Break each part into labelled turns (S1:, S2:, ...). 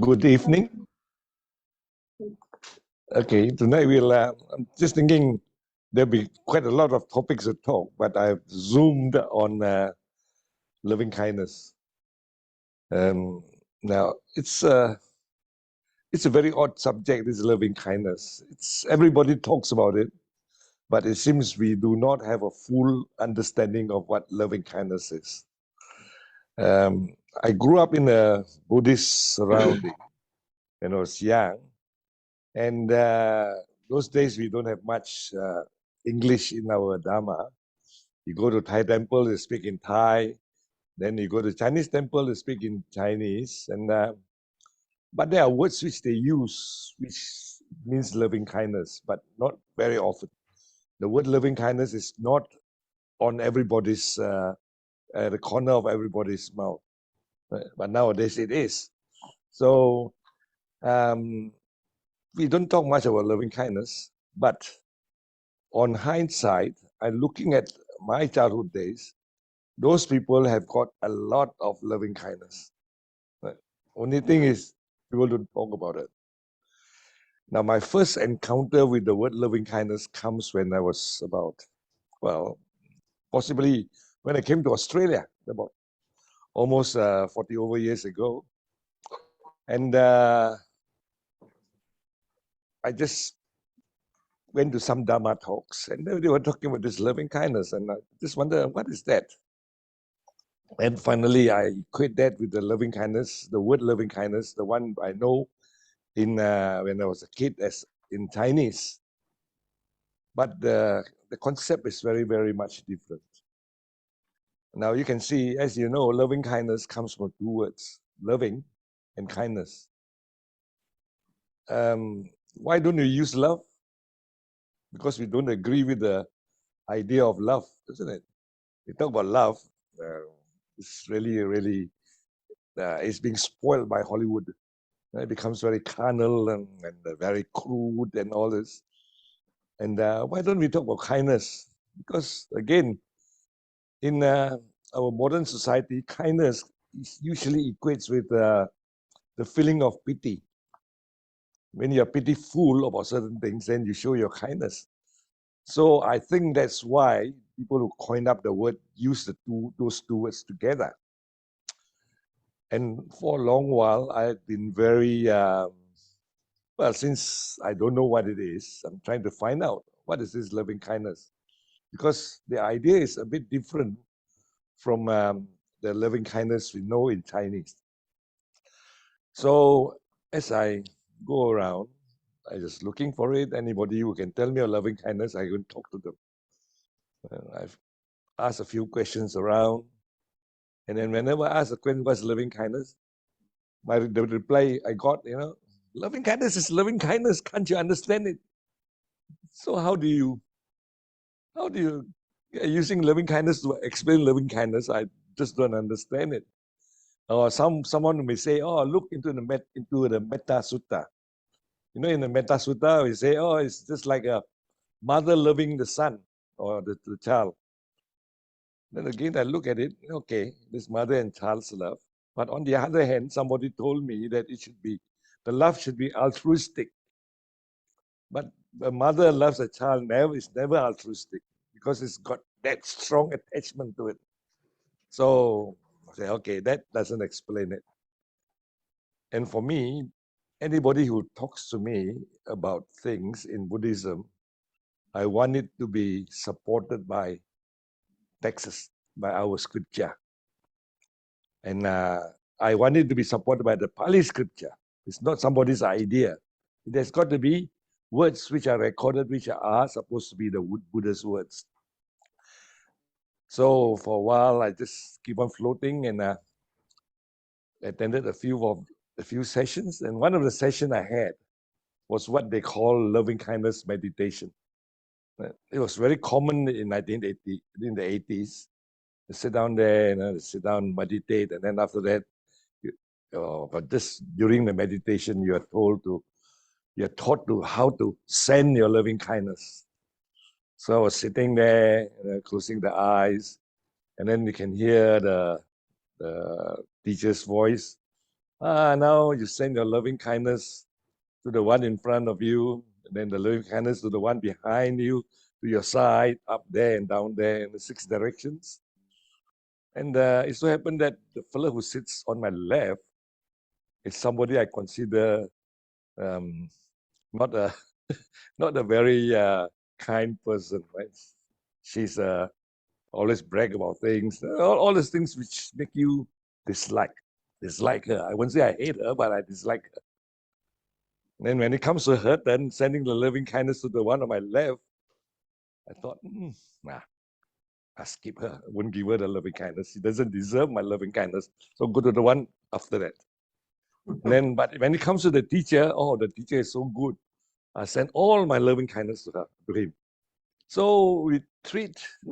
S1: Good evening. Okay, tonight I'm just thinking there'll be quite a lot of topics to talk, but I've zoomed on loving kindness. Now it's a very odd subject. This loving kindness. Everybody talks about it, but it seems we do not have a full understanding of what loving kindness is. I grew up in a Buddhist surrounding when I was young. And those days, we don't have much English in our Dharma. You go to Thai temple, they speak in Thai. Then you go to Chinese temple, they speak in Chinese. But there are words which they use, which means loving kindness, but not very often. The word loving kindness is not on everybody's, the corner of everybody's mouth. But nowadays it is. So we don't talk much about loving kindness, but on hindsight, and looking at my childhood days, those people have got a lot of loving kindness. Right? Only thing is, people don't talk about it. Now, my first encounter with the word loving kindness comes when I was about, well, possibly when I came to Australia, about almost 40 over years ago. And I just went to some Dharma talks, and they were talking about this loving kindness, and I just wonder, what is that? And finally, I equate that with the loving kindness, the word loving kindness, the one I know in when I was a kid as in Chinese. But the concept is very, very much different. Now you can see, as you know, loving kindness comes from two words, loving and kindness. Why don't you use love? Because we don't agree with the idea of love, isn't it? We talk about love, it's really, it's being spoiled by Hollywood. It becomes very carnal and very crude and all this. And why don't we talk about kindness? Because again, in our modern society, kindness usually equates with the feeling of pity. When you're pitiful about certain things, then you show your kindness. So I think that's why people who coined up the word use those two words together. And for a long while, I've been very, well, since I don't know what it is, I'm trying to find out what is this loving kindness. Because the idea is a bit different from the loving kindness we know in Chinese. So as I go around, I just looking for it. Anybody who can tell me a loving kindness, I can talk to them. I've asked a few questions around. And then whenever I ask a question, what's loving kindness? The reply I got, loving kindness is loving kindness. Can't you understand it? So how do you using loving kindness to explain loving kindness? I just don't understand it. Or someone may say, oh, look into the mettā sutta. In the mettā sutta, we say, oh, it's just like a mother loving the son or the child. Then again, I look at it, okay, this mother and child's love. But on the other hand, somebody told me that the love should be altruistic. But a mother loves a child is never altruistic because it's got that strong attachment to it. So I say, okay, that doesn't explain it. And for me, anybody who talks to me about things in Buddhism, I want it to be supported by texts, by our scripture. And I want it to be supported by the Pali scripture. It's not somebody's idea. There's got to be words which are recorded, which are supposed to be the Buddha's words. So for a while, I just keep on floating and attended a few sessions. And one of the sessions I had was what they call loving kindness meditation. It was very common in 1980, in the 80s. You sit down there, sit down, meditate, and then after that, but just during the meditation, you're taught to how to send your loving kindness. So I was sitting there, closing the eyes, and then you can hear the teacher's voice Now you send your loving kindness to the one in front of you, and then the loving kindness to the one behind you, to your side, up there and down there in the 6 directions. And it so happened that the fellow who sits on my left is somebody I consider not a not a very kind person, right? She's always brag about things, all these things which make you dislike her. I won't say I hate her, but I dislike her. And then when it comes to her, then sending the loving kindness to the one on my left, I thought, nah, I skip her. I wouldn't give her the loving kindness. She doesn't deserve my loving kindness. So go to the one after that. And then, but when it comes to the teacher, the teacher is so good. I send all my loving kindness to him. So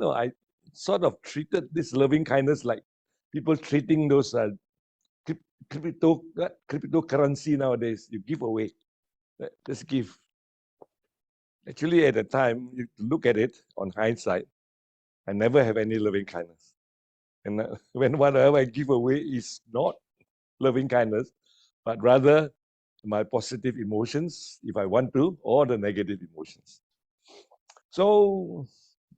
S1: I sort of treated this loving kindness like people treating those cryptocurrency nowadays. You give away, just give. Actually, at the time, you look at it on hindsight, I never have any loving kindness. And when whatever I give away is not loving kindness, but rather my positive emotions, if I want to, or the negative emotions. So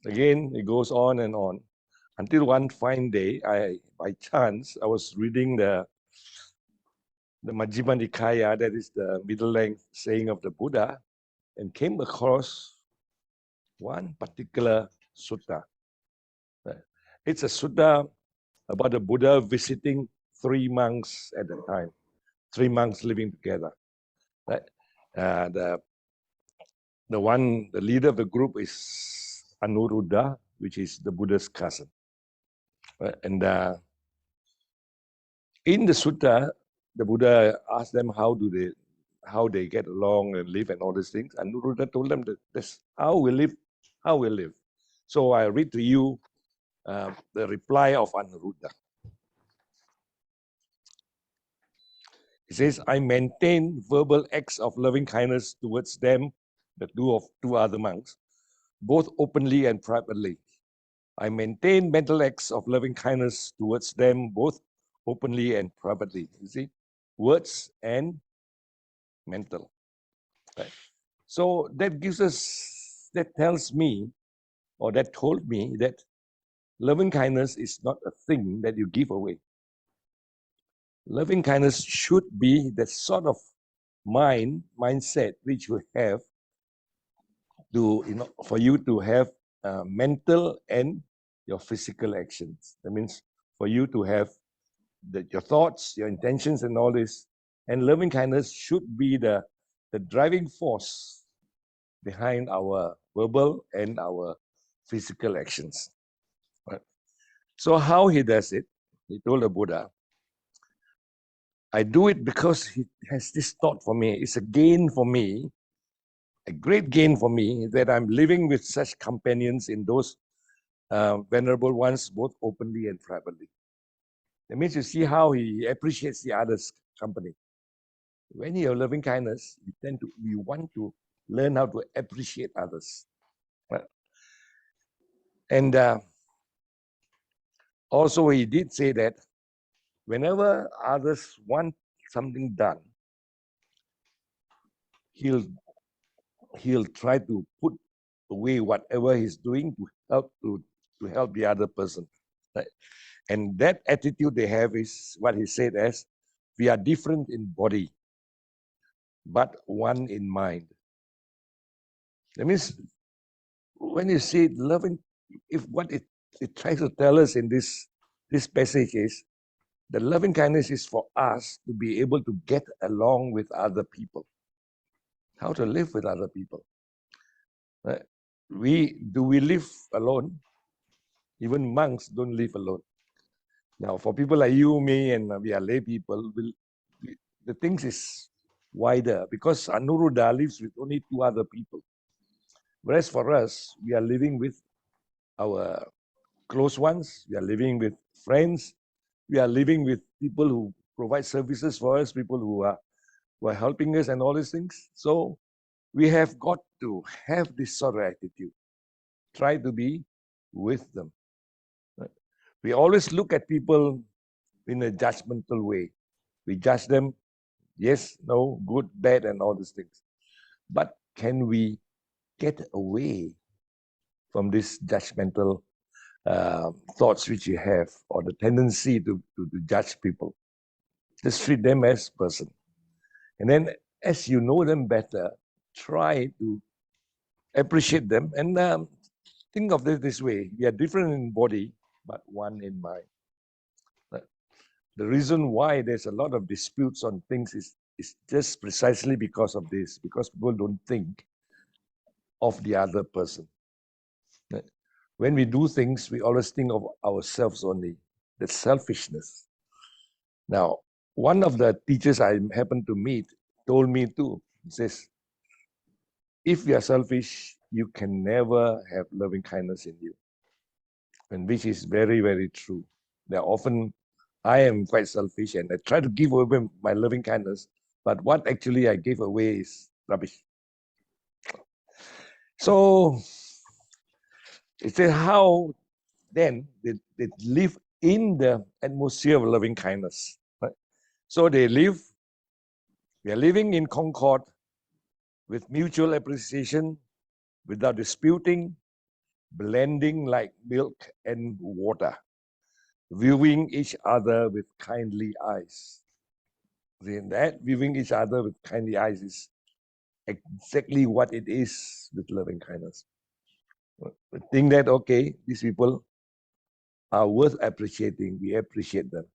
S1: again, it goes on and on until one fine day, by chance, I was reading the Majjhima Nikaya, that is the middle length saying of the Buddha, and came across one particular sutta. It's a sutta about the Buddha visiting 3 monks at the time, 3 monks living together. Right? The leader of the group is Anuruddha, which is the Buddha's cousin. Right? And in the sutta, the Buddha asked them how they get along and live and all these things. And Anuruddha told them that that's how we live. So I read to you the reply of Anuruddha. He says, I maintain verbal acts of loving kindness towards them, the two other monks, both openly and privately. I maintain mental acts of loving kindness towards them, both openly and privately. You see, words and mental. Right? So that tells me, or that told me that loving kindness is not a thing that you give away. Loving kindness should be the sort of mindset which you have for you to have mental and your physical actions. That means for you to have your thoughts, your intentions, and all this. And loving kindness should be the driving force behind our verbal and our physical actions. Right? So how he does it, he told the Buddha, I do it because he has this thought for me. It's a gain for me, a great gain for me that I'm living with such companions in those venerable ones, both openly and privately. That means you see how he appreciates the other's company. When you have loving kindness, we want to learn how to appreciate others. Right? And also he did say that whenever others want something done, he'll try to put away whatever he's doing to help the other person. Right? And that attitude they have is what he said as, we are different in body, but one in mind. That means when you see loving, if what it tries to tell us in this passage is, the loving kindness is for us to be able to get along with other people, how to live with other people. Right? We live alone? Even monks don't live alone. Now, for people like you, me, and we are lay people, the things is wider because Anuruddha lives with only 2 other people. Whereas for us, we are living with our close ones, we are living with friends, we are living with people who provide services for us, people who are helping us and all these things. So we have got to have this sort of attitude. Try to be with them. Right? We always look at people in a judgmental way. We judge them, yes, no, good, bad, and all these things. But can we get away from this judgmental thoughts which you have, or the tendency to judge people? Just treat them as person. And then as you know them better, try to appreciate them. And think of this way. We are different in body, but one in mind. The reason why there's a lot of disputes on things is just precisely because of this, because people don't think of the other person. When we do things, we always think of ourselves only. That's selfishness. Now, one of the teachers I happened to meet told me too. He says, if you are selfish, you can never have loving kindness in you. And which is very, very true. There are often, I am quite selfish and I try to give away my loving kindness, but what actually I gave away is rubbish. So it says how then they live in the atmosphere of loving kindness. Right? So we are living in concord with mutual appreciation, without disputing, blending like milk and water, viewing each other with kindly eyes. Then that viewing each other with kindly eyes is exactly what it is with loving kindness. Think that, okay, these people are worth appreciating. We appreciate them.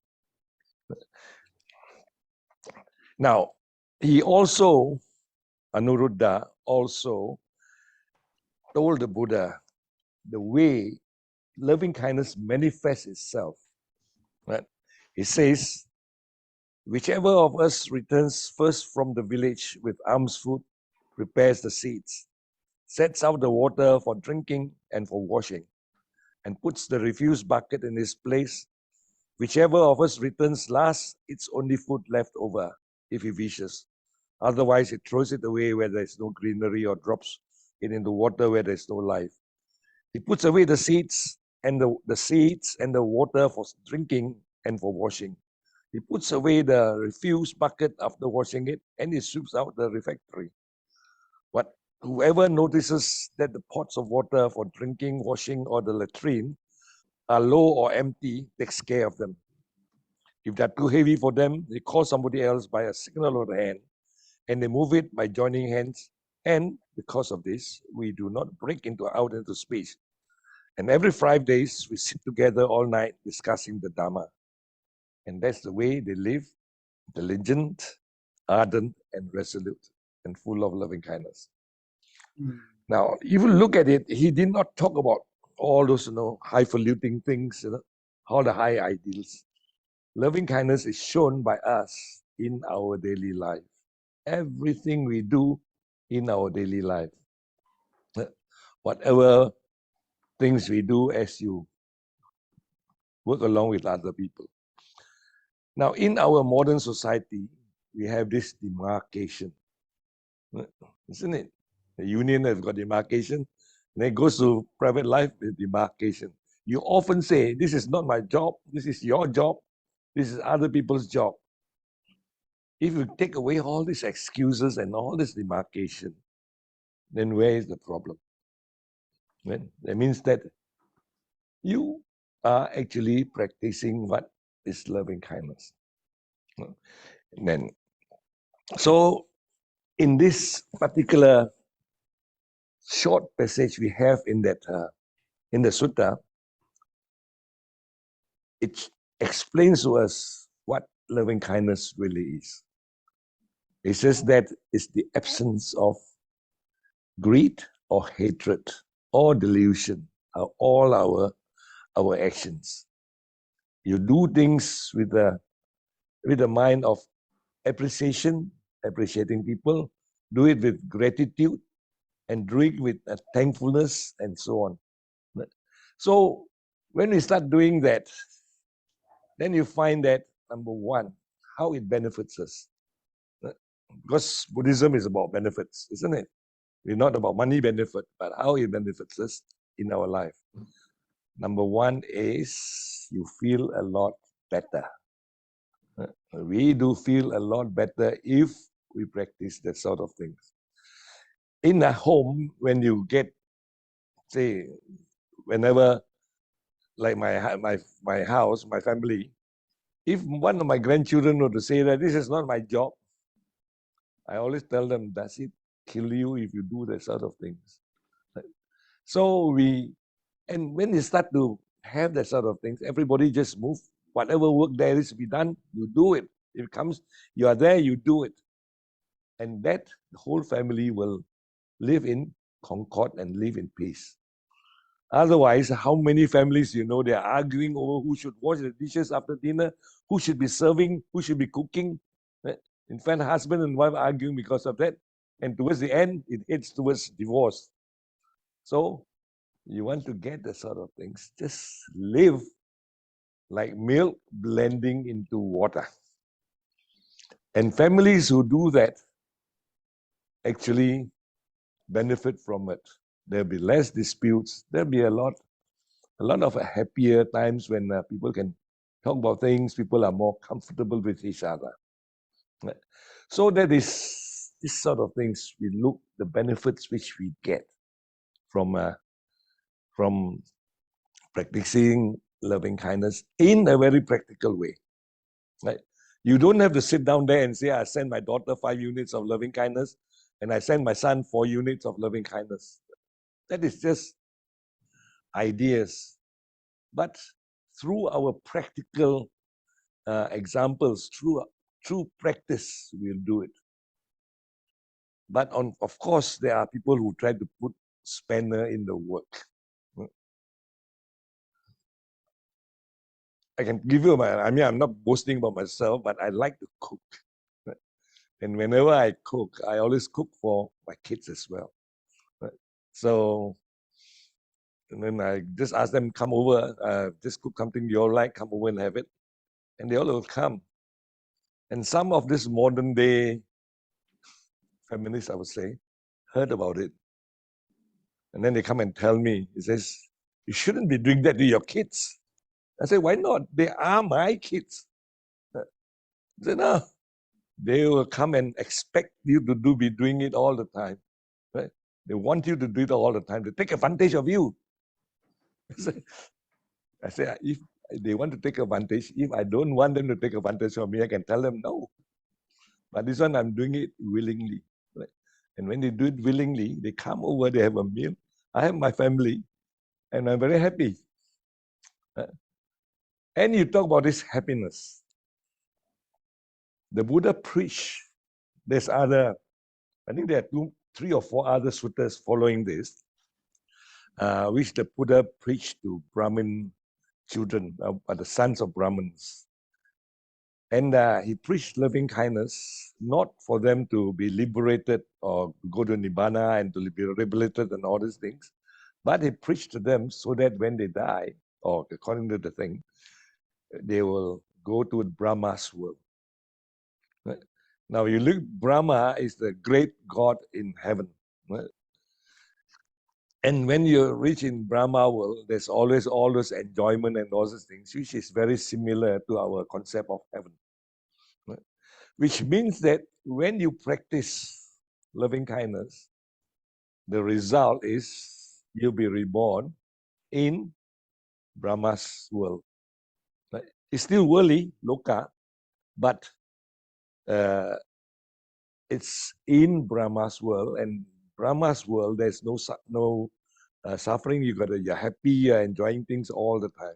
S1: Now, he also, Anuruddha also told the Buddha the way loving kindness manifests itself. Right? He says, whichever of us returns first from the village with alms food, prepares the seeds, sets out the water for drinking and for washing, and puts the refuse bucket in its place, whichever of us returns last, it's only food left over, if he wishes. Otherwise, it throws it away where there's no greenery or drops it into water where there's no life. He puts away the seeds and the seeds and the water for drinking and for washing. He puts away the refuse bucket after washing it, and he sweeps out the refectory. But whoever notices that the pots of water for drinking, washing, or the latrine are low or empty, takes care of them. If they're too heavy for them, they call somebody else by a signal of the hand, and they move it by joining hands. And because of this, we do not break out into speech. And every 5 days, we sit together all night discussing the Dharma. And that's the way they live, diligent, ardent, and resolute, and full of loving kindness. Now, if you look at it, he did not talk about all those, highfalutin things, all the high ideals. Loving kindness is shown by us in our daily life. Everything we do in our daily life. Whatever things we do as you work along with other people. Now, in our modern society, we have this demarcation, isn't it? The union has got demarcation, and it goes to private life with demarcation. You often say, this is not my job, this is your job, this is other people's job. If you take away all these excuses and all this demarcation, then where is the problem? That means that you are actually practicing what is loving kindness. And then, so in this particular short passage we have in that in the sutta, it explains to us what loving kindness really is. It says that it's the absence of greed or hatred or delusion of all our actions. You do things with a mind of appreciation, appreciating people, do it with gratitude, and do it with thankfulness, and so on. So when we start doing that, then you find that, number one, how it benefits us. Because Buddhism is about benefits, isn't it? It's not about money benefit, but how it benefits us in our life. Number one is you feel a lot better. We do feel a lot better if we practice that sort of things. In a home, when you get, say, whenever, like my house, my family, if one of my grandchildren were to say that this is not my job, I always tell them, does it kill you if you do that sort of things? So and when you start to have that sort of things, everybody just move. Whatever work there is to be done, you do it. If it comes, you are there, you do it. And that the whole family will live in concord and live in peace. Otherwise, how many families, they're arguing over who should wash the dishes after dinner, who should be serving, who should be cooking. In fact, husband and wife arguing because of that. And towards the end, it heads towards divorce. So you want to get the sort of things, just live like milk blending into water. And families who do that actually benefit from it. There'll be less disputes. There'll be a lot of happier times when people can talk about things. People are more comfortable with each other. So that is this sort of things. We look the benefits which we get from practicing loving kindness in a very practical way. Right? You don't have to sit down there and say, I send my daughter 5 units of loving kindness and I send my son 4 units of loving kindness. That is just ideas. But through our practical examples, through practice, we'll do it. But of course, there are people who try to put spanner in the work. I can give you I'm not boasting about myself, but I like to cook. And whenever I cook, I always cook for my kids as well. So, and then I just ask them, come over, just cook something you all like, come over and have it. And they all will come. And some of this modern day feminists, I would say, heard about it. And then they come and tell me, he says, you shouldn't be doing that to your kids. I say, why not? They are my kids. I said, no. They will come and expect you to be doing it all the time. Right? They want you to do it all the time. They take advantage of you. I say, if they want to take advantage, if I don't want them to take advantage of me, I can tell them no. But this one, I'm doing it willingly. Right? And when they do it willingly, they come over, they have a meal. I have my family, and I'm very happy. And you talk about this happiness. The Buddha preached. I think there are 3 or 4 other suttas following this, which the Buddha preached to Brahmin children, the sons of Brahmins. And he preached loving kindness, not for them to be liberated or go to Nibbana and to be liberated and all these things, but he preached to them so that when they die, or according to the thing, they will go to Brahma's world. Right? Now you look, Brahma is the great God in heaven. Right? And when you reach in Brahma world, there's always all those enjoyment and all those things, which is very similar to our concept of heaven. Right? Which means that when you practice loving kindness, the result is you'll be reborn in Brahma's world. Right? It's still worldly, loka, but it's in Brahma's world, and Brahma's world, there's no suffering. You're happy, you're enjoying things all the time,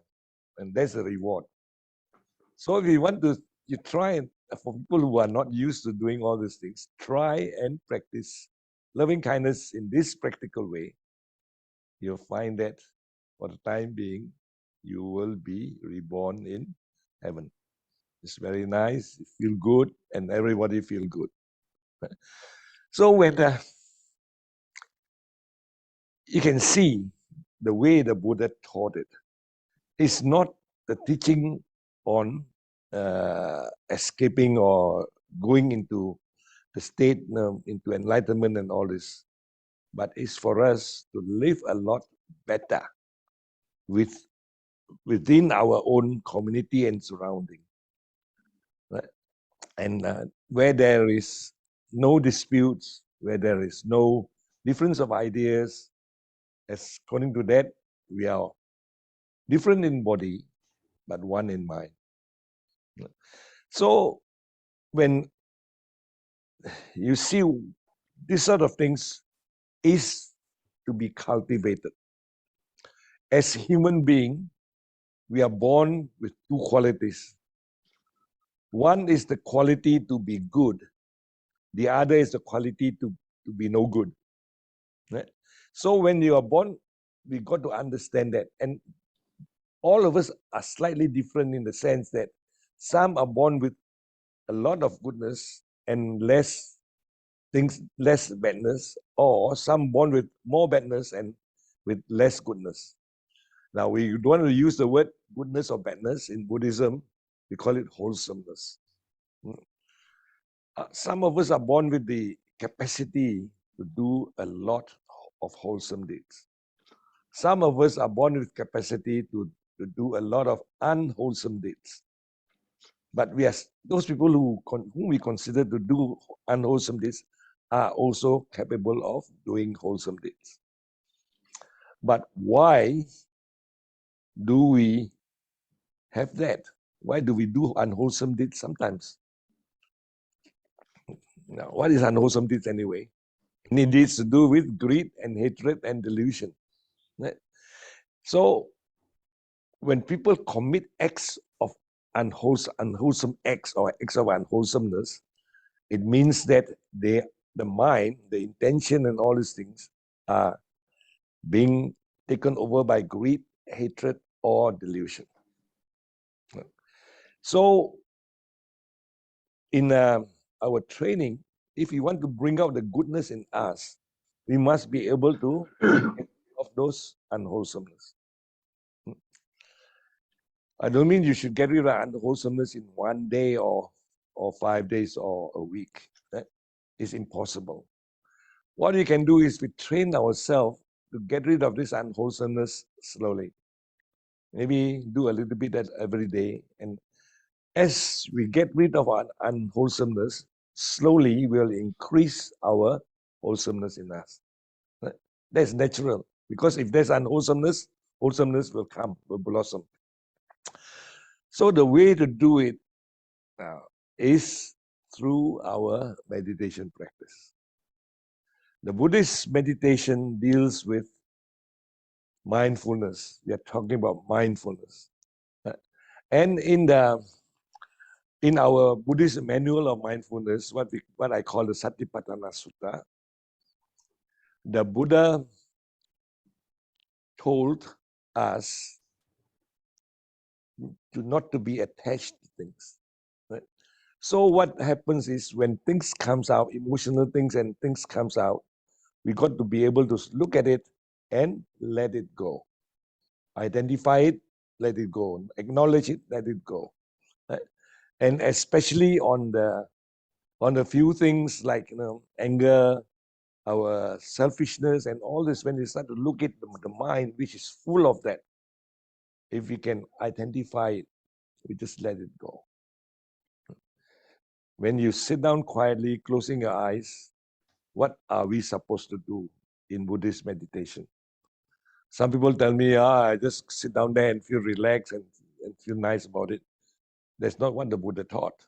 S1: and that's the reward. So if you want to, you try and, for people who are not used to doing all these things, try and practice loving kindness in this practical way. You'll find that for the time being, you will be reborn in heaven. It's very nice, you feel good, and everybody feel good. So when you can see the way the Buddha taught it, it's not the teaching on escaping or going into the state, into enlightenment and all this, but it's for us to live a lot better within our own community and surrounding. right? And where there is no disputes, where there is no difference of ideas, as according to that, we are different in body, but one in mind. So when you see this sort of things is to be cultivated. As human being, we are born with two qualities. One is the quality to be good. The other is the quality to be no good. Right? So when you are born, we got to understand that. And all of us are slightly different in the sense that some are born with a lot of goodness and less things, less badness, or some born with more badness and with less goodness. Now, we don't want to use the word goodness or badness in Buddhism. We call it wholesomeness. Some of us are born with the capacity to do a lot of wholesome deeds. Some of us are born with capacity to do a lot of unwholesome deeds. But we are those people whom we consider to do unwholesome deeds are also capable of doing wholesome deeds. But why do we have that? Why do we do unwholesome deeds sometimes? Now, what is unwholesome deeds anyway? It needs to do with greed and hatred and delusion. Right? So, when people commit acts of unwholesome acts or acts of unwholesomeness, it means that the mind, the intention, and all these things are being taken over by greed, hatred, or delusion. So, in our training, if we want to bring out the goodness in us, we must be able to get rid of those unwholesomeness. I don't mean you should get rid of unwholesomeness in 1 day or 5 days or a week. That is impossible. What we can do is we train ourselves to get rid of this unwholesomeness slowly. Maybe do a little bit that every day. And as we get rid of our unwholesomeness, slowly we'll increase our wholesomeness in us. That's natural. Because if there's unwholesomeness, wholesomeness will come, will blossom. So the way to do it is through our meditation practice. The Buddhist meditation deals with mindfulness. We are talking about mindfulness. And in our Buddhist manual of mindfulness, what I call the Satipatthana Sutta, the Buddha told us not to be attached to things. Right? So what happens is when things comes out, emotional things and things comes out, we got to be able to look at it and let it go. Identify it, let it go. Acknowledge it, let it go. Right? And especially on the few things like anger, our selfishness, and all this, when you start to look at the mind, which is full of that, if we can identify it, we just let it go. When you sit down quietly, closing your eyes, what are we supposed to do in Buddhist meditation? Some people tell me, I just sit down there and feel relaxed and feel nice about it. That's not what the Buddha taught.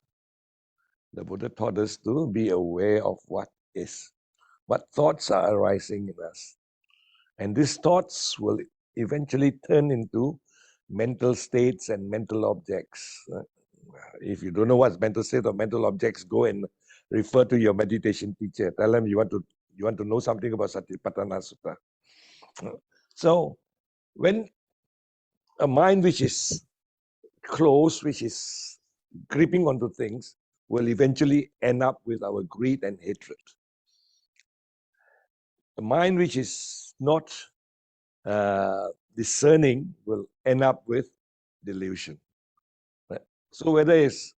S1: The Buddha taught us to be aware of what is, what thoughts are arising in us. And these thoughts will eventually turn into mental states and mental objects. If you don't know what's mental state or mental objects, go and refer to your meditation teacher. Tell them you want to know something about Satipatthana Sutta. So when a mind which is closed, which is gripping onto things, will eventually end up with our greed and hatred. A mind which is not discerning will end up with delusion. Right? So whether it's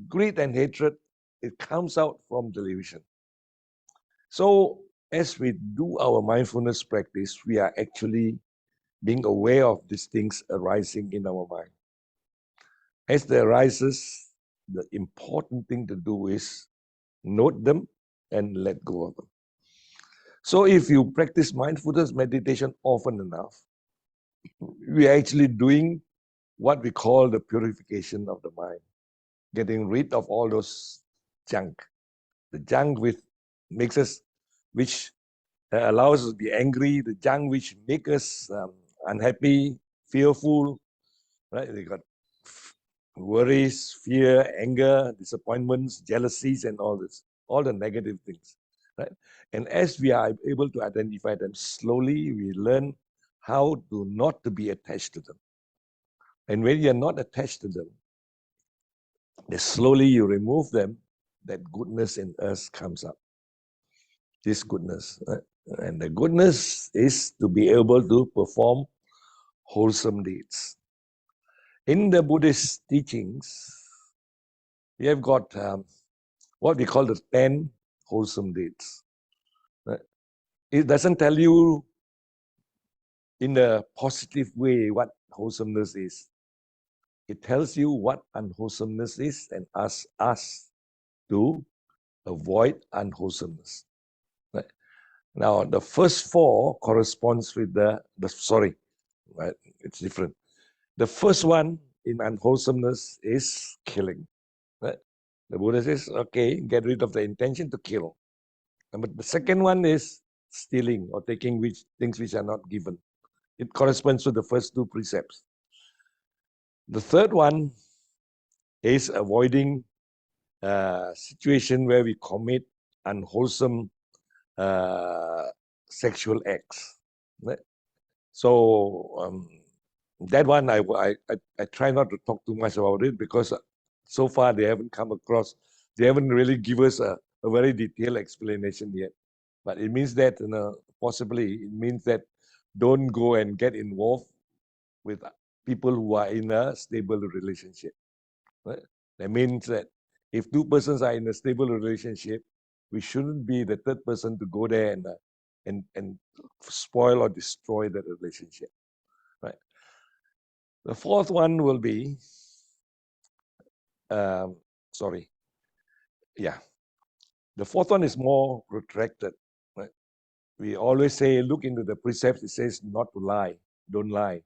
S1: greed and hatred, it comes out from delusion. So as we do our mindfulness practice, we are actually being aware of these things arising in our mind. As they arises, the important thing to do is note them and let go of them. So if you practice mindfulness meditation often enough, we are actually doing what we call the purification of the mind, getting rid of all those junk, the junk which makes us, which allows us to be angry, the junk which makes us unhappy, fearful, right? They got worries, fear, anger, disappointments, jealousies, and all this, all the negative things, right? And as we are able to identify them, slowly we learn how to not to be attached to them. And when you're not attached to them, then slowly you remove them, that goodness in us comes up. This goodness. And the goodness is to be able to perform wholesome deeds. In the Buddhist teachings, we have got what we call the 10 wholesome deeds. It doesn't tell you in a positive way what wholesomeness is. It tells you what unwholesomeness is and asks us to avoid unwholesomeness. Right? Now, the first 4 corresponds with sorry, right? It's different. The first one in unwholesomeness is killing. Right? The Buddha says, okay, get rid of the intention to kill. But the second one is stealing or taking things which are not given. It corresponds to the first 2 precepts. The third one is avoiding a situation where we commit unwholesome sexual acts. Right? So that one, I try not to talk too much about it because so far they haven't really given us a very detailed explanation yet. But it means that, possibly, it means that don't go and get involved with people who are in a stable relationship. Right? That means that if 2 persons are in a stable relationship, we shouldn't be the third person to go there and spoil or destroy that relationship. Right? The fourth one will be, the fourth one is more protracted. Right? We always say, look into the precepts. It says not to lie. Don't lie.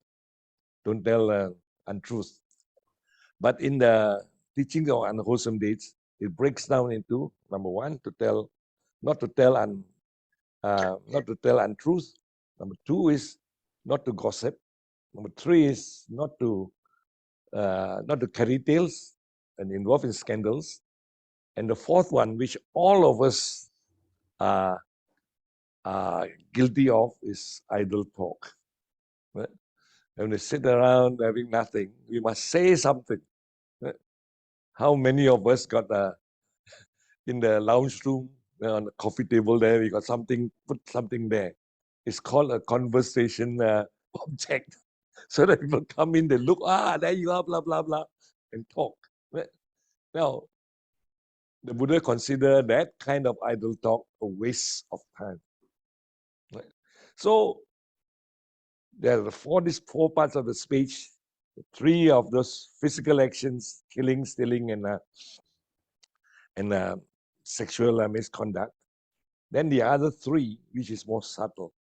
S1: Don't tell untruth. But in the teaching of unwholesome deeds, it breaks down into, number 1, not to tell untruth. Number 2 is not to gossip. Number 3 is not to carry tales and involve in scandals. And the fourth one, which all of us are guilty of, is idle talk. Right? When we sit around having nothing, we must say something. Right? How many of us got in the lounge room, on the coffee table there, we got something, put something there. It's called a conversation object. So that people come in, they look, there you are, blah, blah, blah, and talk. Right? Now, the Buddha considered that kind of idle talk a waste of time. Right? So there are these four parts of the speech. 3 of those physical actions: killing, stealing, and sexual misconduct. Then the other 3, which is more subtle.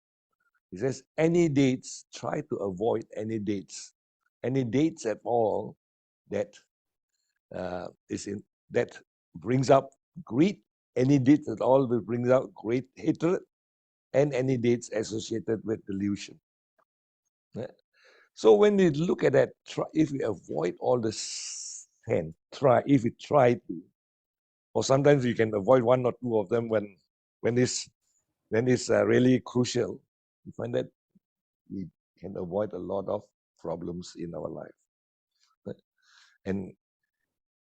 S1: He says, any dates, try to avoid any dates at all that that brings up greed. Any dates at all will bring out great hatred, and any dates associated with delusion. Yeah. So when we look at that, if we avoid all this 10, if we try to, or sometimes we can avoid 1 or 2 of them when it's really crucial, we find that we can avoid a lot of problems in our life. Right? And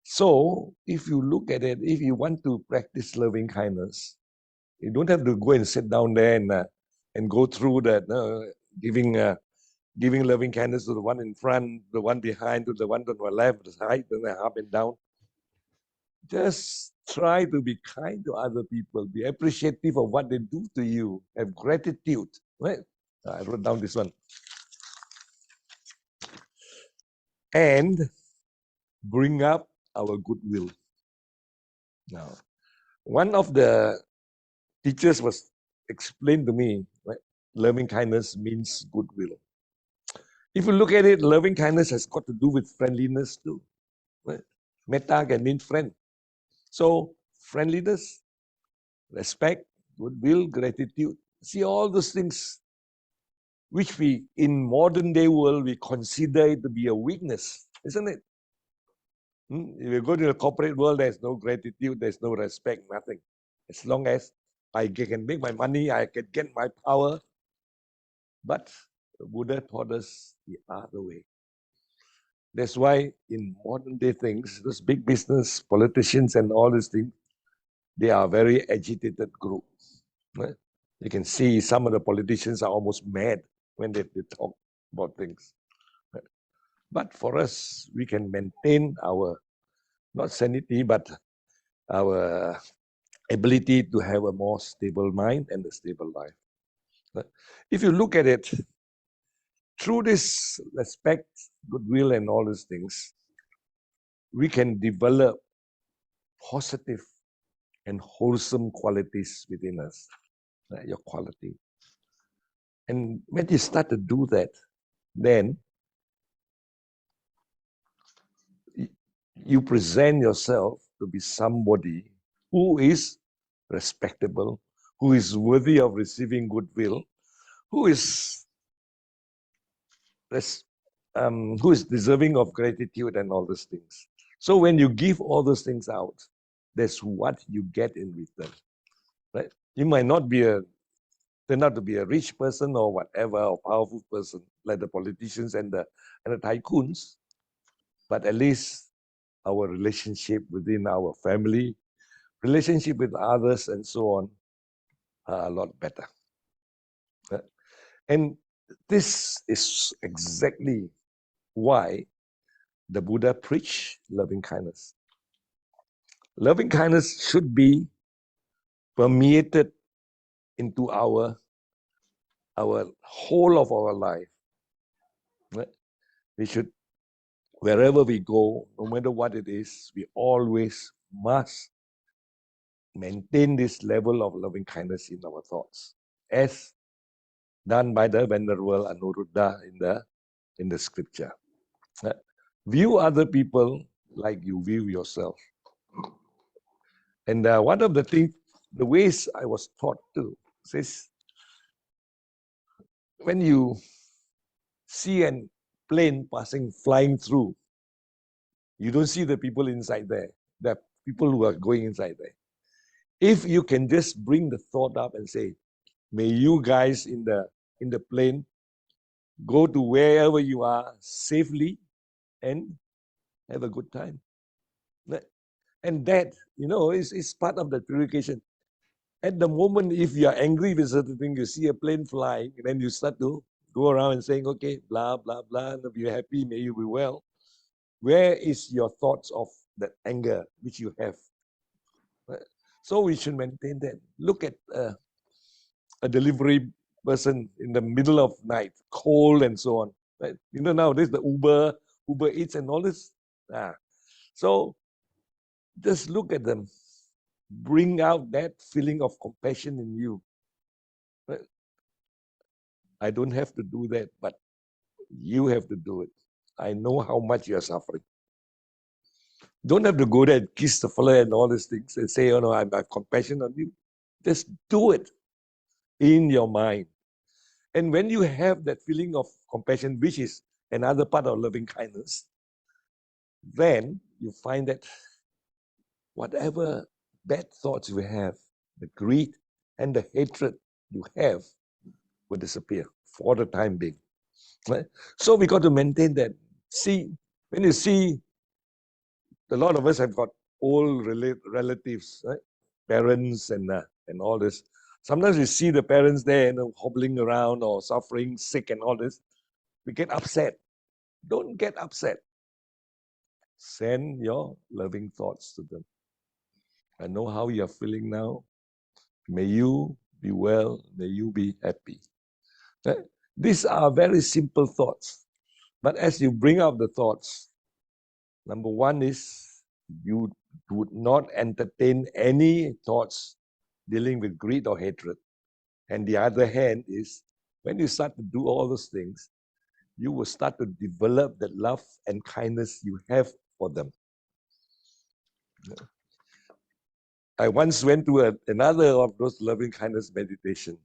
S1: so if you look at it, if you want to practice loving kindness, you don't have to go and sit down there and go through that, giving loving kindness to the one in front, the one behind, to the one to the left, the side, and up and down. Just try to be kind to other people. Be appreciative of what they do to you. Have gratitude. Right? I wrote down this one. And bring up our goodwill. Now, one of the teachers was explained to me, right? Loving kindness means goodwill. If you look at it, loving kindness has got to do with friendliness too. Right? Mettā can mean friend. So friendliness, respect, goodwill, gratitude. See all those things which we, in modern day world, we consider it to be a weakness, isn't it? If you go to the corporate world, there's no gratitude, there's no respect, nothing. As long as I can make my money, I can get my power. But the Buddha taught us the other way. That's why in modern day things, those big business, politicians and all these things, they are very agitated group. Right? You can see some of the politicians are almost mad when they talk about things. Right? But for us, we can maintain our, not sanity, but our ability to have a more stable mind and a stable life. Right? If you look at it, through this respect, goodwill, and all these things, we can develop positive and wholesome qualities within us, right? Your quality. And when you start to do that, then you present yourself to be somebody who is respectable, who is worthy of receiving goodwill, who is deserving of gratitude and all those things. So when you give all those things out, that's what you get in return, right? You might not be turn out to be a rich person or whatever, or powerful person like the politicians and the tycoons, but at least our relationship within our family, relationship with others, and so on, are a lot better. And this is exactly why the Buddha preached loving kindness. Loving kindness should be permeated into our whole of our life. Right? We should, wherever we go, no matter what it is, we always must maintain this level of loving kindness in our thoughts, as done by the Venerable Anuruddha in the scripture. View other people like you view yourself. And one of the things, the ways I was taught to, says, when you see a plane flying through, you don't see the people inside there. The people who are going inside there. If you can just bring the thought up and say, may you guys in the plane go to wherever you are safely and have a good time. And that, is part of the purification. At the moment, if you are angry with certain thing, you see a plane flying, and then you start to go around and saying, okay, blah, blah, blah, and be happy, may you be well. Where is your thoughts of that anger which you have? So we should maintain that. Look at a delivery person in the middle of night, cold and so on. Right? Nowadays the Uber Eats and all this. So just look at them. Bring out that feeling of compassion in you. Right? I don't have to do that, but you have to do it. I know how much you are suffering. Don't have to go there and kiss the fella and all these things and say, oh no, I have compassion on you. Just do it in your mind. And when you have that feeling of compassion, which is another part of loving kindness, then you find that whatever bad thoughts you have, the greed and the hatred you have will disappear for the time being. Right? So we got to maintain that. See, when you see, a lot of us have got old relatives, right? Parents and all this. Sometimes we see the parents there, hobbling around or suffering, sick and all this. We get upset. Don't get upset. Send your loving thoughts to them. I know how you're feeling now. May you be well. May you be happy. These are very simple thoughts. But as you bring out the thoughts, number one is you would not entertain any thoughts dealing with greed or hatred. And the other hand is, when you start to do all those things, you will start to develop the love and kindness you have for them. I once went to another of those loving kindness meditation.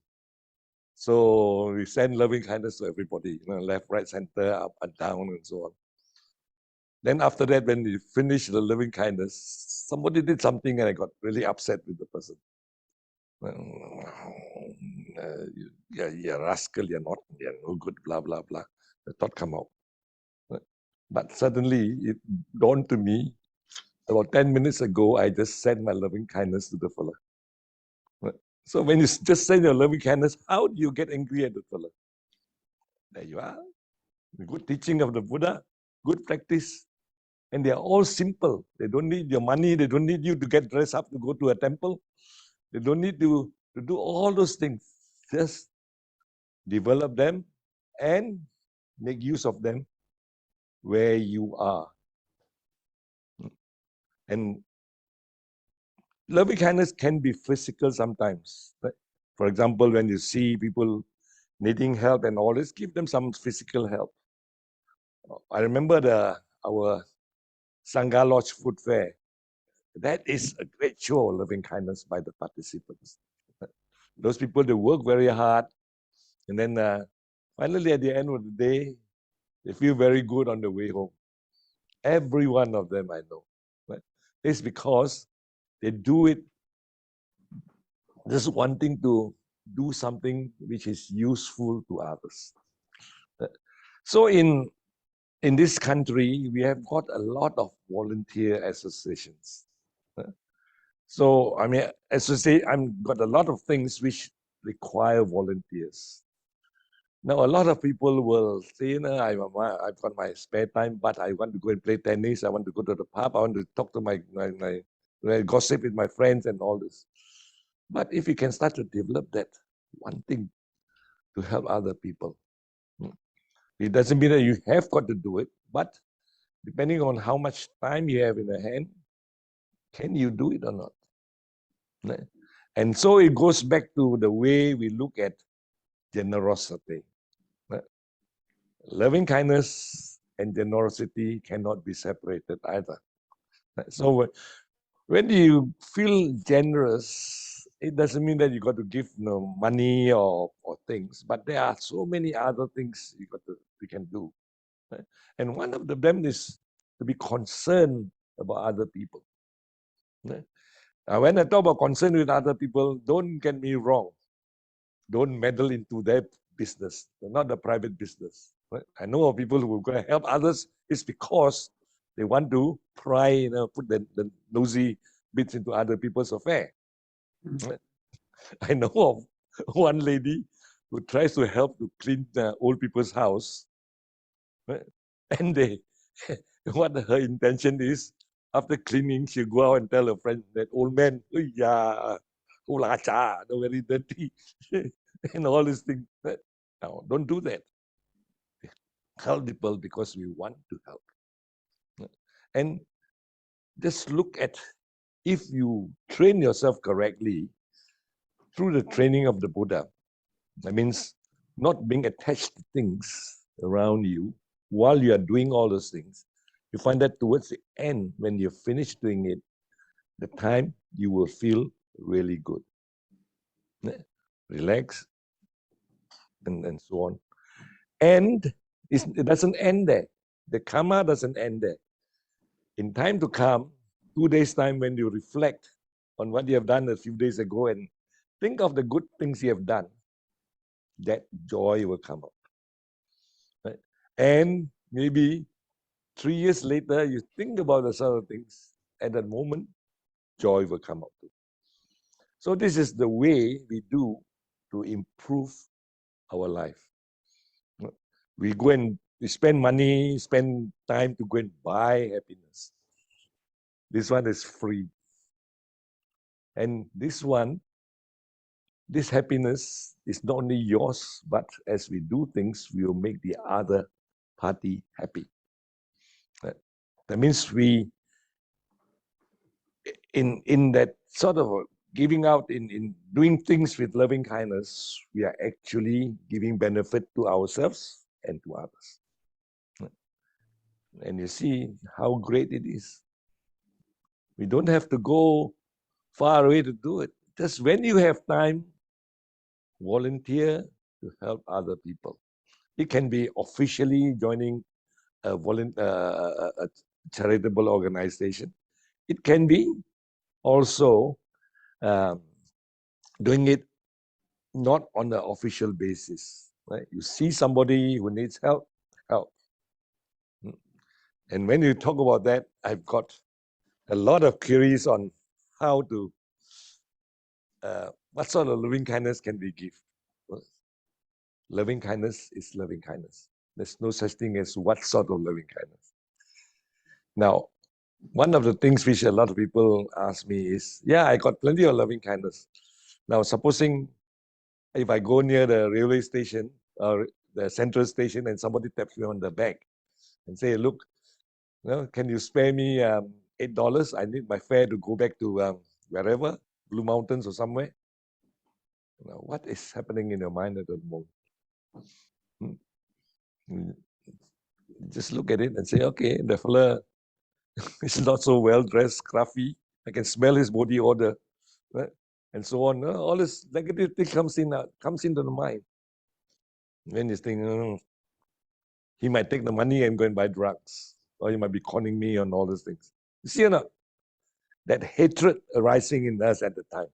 S1: So we send loving kindness to everybody, left, right, center, up and down, and so on. Then after that, when we finished the loving kindness, somebody did something and I got really upset with the person. You're rascal, you're no good, blah, blah, blah. The thought come out. But suddenly it dawned to me, about 10 minutes ago, I just sent my loving kindness to the fella. So when you just send your loving kindness, how do you get angry at the fella? There you are. The good teaching of the Buddha, good practice. And they are all simple. They don't need your money. They don't need you to get dressed up to go to a temple. They don't need to do all those things. Just develop them and make use of them where you are. And loving kindness can be physical sometimes. For example, when you see people needing help and all this, give them some physical help. I remember our Sangha Lodge food fair. That is a great show of loving kindness by the participants. Those people, they work very hard. And then finally, at the end of the day, they feel very good on the way home. Every one of them I know. Right? It's because they do it just wanting to do something which is useful to others. So in this country, we have got a lot of volunteer associations. So, I mean, I've got a lot of things which require volunteers. Now, a lot of people will say, I've got my spare time, but I want to go and play tennis. I want to go to the pub. I want to talk to my gossip with my friends and all this. But if you can start to develop that one thing to help other people, it doesn't mean that you have got to do it, but depending on how much time you have in the hand, can you do it or not? And so it goes back to the way we look at generosity. Loving kindness and generosity cannot be separated either. So when you feel generous, it doesn't mean that you got to give money or things, but there are so many other things you can do. And one of them is to be concerned about other people. When I talk about concern with other people, don't get me wrong. Don't meddle into their business, not the private business. Right? I know of people who are going to help others. It's because they want to pry, put the nosy bits into other people's affair. Right? I know of one lady who tries to help to clean old people's house. Right? And what her intention is, after cleaning, she'll go out and tell her friend, that old man, very dirty, and all these things. Now, don't do that. Help people because we want to help. And just look at, if you train yourself correctly through the training of the Buddha, that means not being attached to things around you while you are doing all those things, you find that towards the end, when you're finished doing it, the time you will feel really good. Relax, and so on. And it doesn't end there. The karma doesn't end there. In time to come, 2 days' time, when you reflect on what you have done a few days ago and think of the good things you have done, that joy will come up. Right? And maybe 3 years later, you think about the sort of things, at that moment, joy will come up too. So this is the way we do to improve our life. We go and we spend money, spend time to go and buy happiness. This one is free. And this happiness is not only yours, but as we do things, we will make the other party happy. That means we in that sort of giving out, in doing things with loving kindness, we are actually giving benefit to ourselves and to others. And you see how great it is. We don't have to go far away to do it. Just when you have time, volunteer to help other people. It can be officially joining a charitable organization. It can be also doing it not on an official basis. Right? You see somebody who needs help, help. And when you talk about that, I've got a lot of queries on how to, what sort of loving kindness can we give? Loving kindness is loving kindness. There's no such thing as what sort of loving kindness. Now, one of the things which a lot of people ask me is, yeah, I got plenty of loving kindness. Now, supposing if I go near the railway station or the central station and somebody taps me on the back and say, look, can you spare me $8? I need my fare to go back to wherever, Blue Mountains or somewhere. Now, what is happening in your mind at the moment? Just look at it and say, okay, the fella is not so well dressed, scruffy. I can smell his body odor, right? And so on. All this negative thing comes into the mind. Then you think, he might take the money and go and buy drugs, or he might be conning me on all these things. You see or not? That hatred arising in us at the time.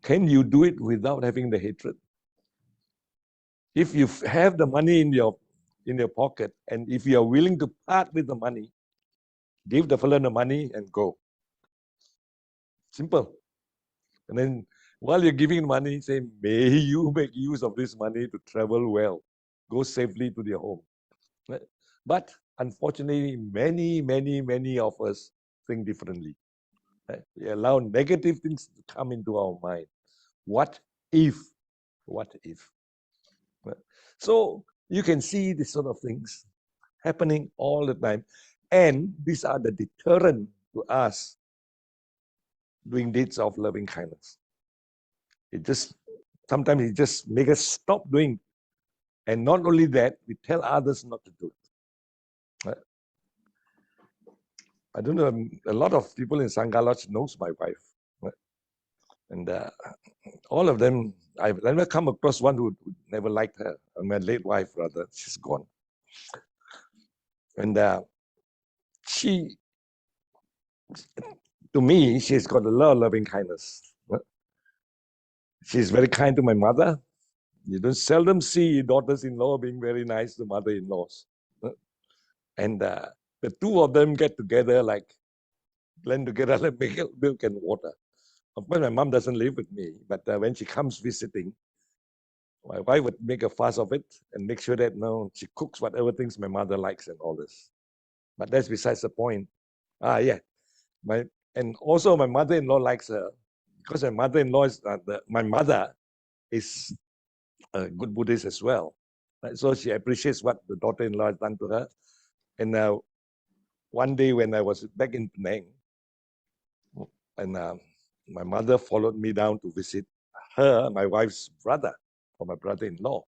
S1: Can you do it without having the hatred? If you have the money in your pocket, and if you are willing to part with the money, give the fellow the money and go. Simple. And then while you're giving money, say, may you make use of this money to travel well. Go safely to your home. Right? But unfortunately, many of us think differently. Right? We allow negative things to come into our mind. What if? What if? Right? So you can see these sort of things happening all the time. And these are the deterrent to us doing deeds of loving kindness. Sometimes it just makes us stop doing. And not only that, we tell others not to do it. Right? I don't know, a lot of people in Sangha Lodge knows my wife. Right? And all of them, I've never come across one who never liked her. My late wife, rather, she's gone. And she, to me, she's got a lot of loving kindness. Right? She's very kind to my mother. You don't seldom see daughters-in-law being very nice to mother-in-laws. Right? And the two of them get together, like blend together like milk and water. Of course, my mom doesn't live with me, but when she comes visiting, my wife would make a fuss of it and make sure that she cooks whatever things my mother likes and all this. But that's besides the point. Yeah. And also my mother-in-law likes her because my mother-in-law is my mother is a good Buddhist as well. Right? So she appreciates what the daughter-in-law has done to her. And one day when I was back in Penang, and my mother followed me down to visit her, my wife's brother, or my brother-in-law.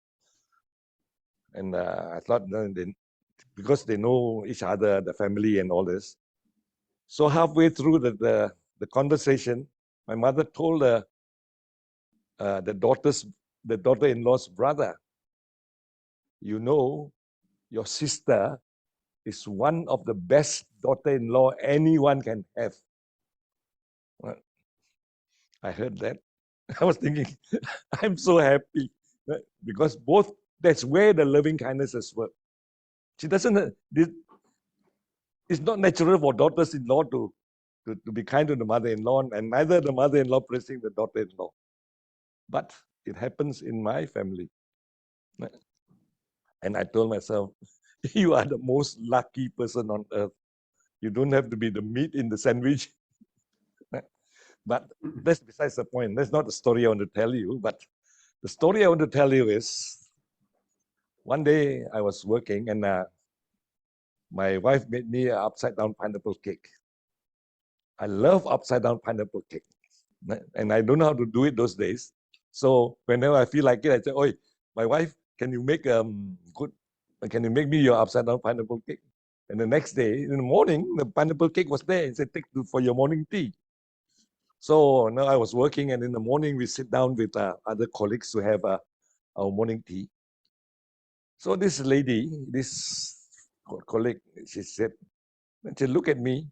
S1: And I thought, because they know each other, the family and all this. So halfway through the conversation, my mother told the daughter-in-law's brother, you know, your sister is one of the best daughter-in-law anyone can have. I heard that. I was thinking, I'm so happy, right? Because that's where the loving kindness has worked. She doesn't, it's not natural for daughters-in-law to be kind to the mother-in-law, and neither the mother-in-law praising the daughter-in-law. But it happens in my family. And I told myself, you are the most lucky person on earth. You don't have to be the meat in the sandwich. But that's besides the point. That's not the story I want to tell you. But the story I want to tell you is, one day I was working and my wife made me an upside down pineapple cake. I love upside down pineapple cake. And I don't know how to do it those days. So whenever I feel like it, I say, "Oi, my wife, can you make can you make me your upside down pineapple cake?" And the next day, in the morning, the pineapple cake was there. He said, "Take for your morning tea." So now I was working, and in the morning we sit down with other colleagues to have our morning tea. So this lady, this colleague, she said, and she looked at me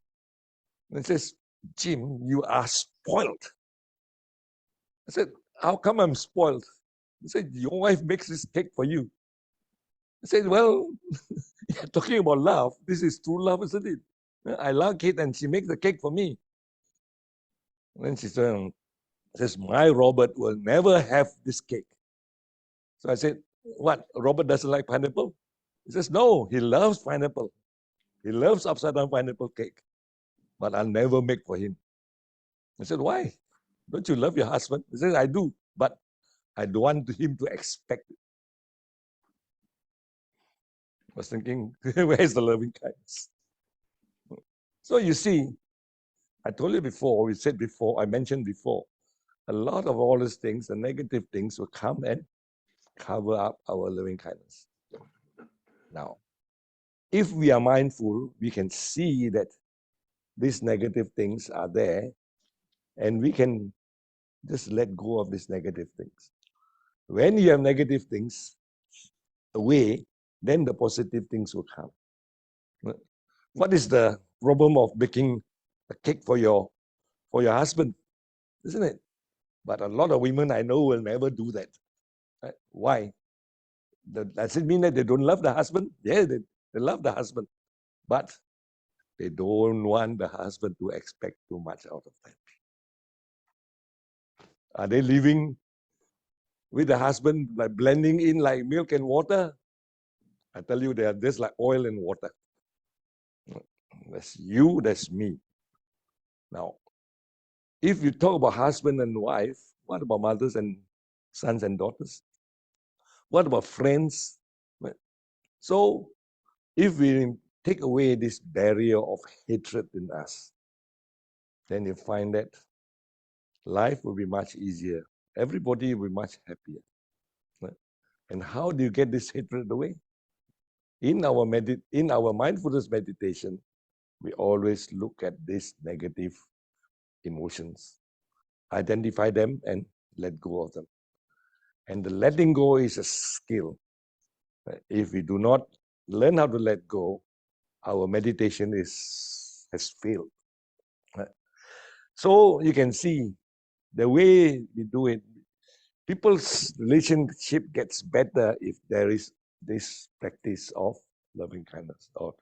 S1: and says, "Jim, you are spoiled." I said, "How come I'm spoiled?" He said, "Your wife makes this cake for you." I said, "Well, you're talking about love. This is true love, isn't it? I like it, and she makes the cake for me." And then she says, "My Robert will never have this cake." So I said, "What? Robert doesn't like pineapple?" He says, "No, he loves pineapple. He loves upside down pineapple cake, but I'll never make for him." I said, "Why? Don't you love your husband?" He says, "I do, but I don't want him to expect it." I was thinking, where is the loving kindness? So you see, I told you before, I mentioned before, a lot of all these things, the negative things will come and cover up our loving kindness. Now, if we are mindful, we can see that these negative things are there, and we can just let go of these negative things. When you have negative things away, then the positive things will come. What is the problem of baking a cake for your husband, isn't it? But a lot of women I know will never do that. Why? Does it mean that they don't love the husband? Yeah, they love the husband, but they don't want the husband to expect too much out of them. Are they living with the husband by blending in like milk and water? I tell you, they are just like oil and water. That's you, that's me. Now, if you talk about husband and wife, what about mothers and sons and daughters? What about friends? So, if we take away this barrier of hatred in us, then you find that life will be much easier. Everybody will be much happier. And how do you get this hatred away? In our mindfulness meditation, we always look at these negative emotions, identify them, and let go of them. And the letting go is a skill. If we do not learn how to let go, our meditation has failed. So you can see the way we do it, people's relationship gets better if there is this practice of loving kindness, or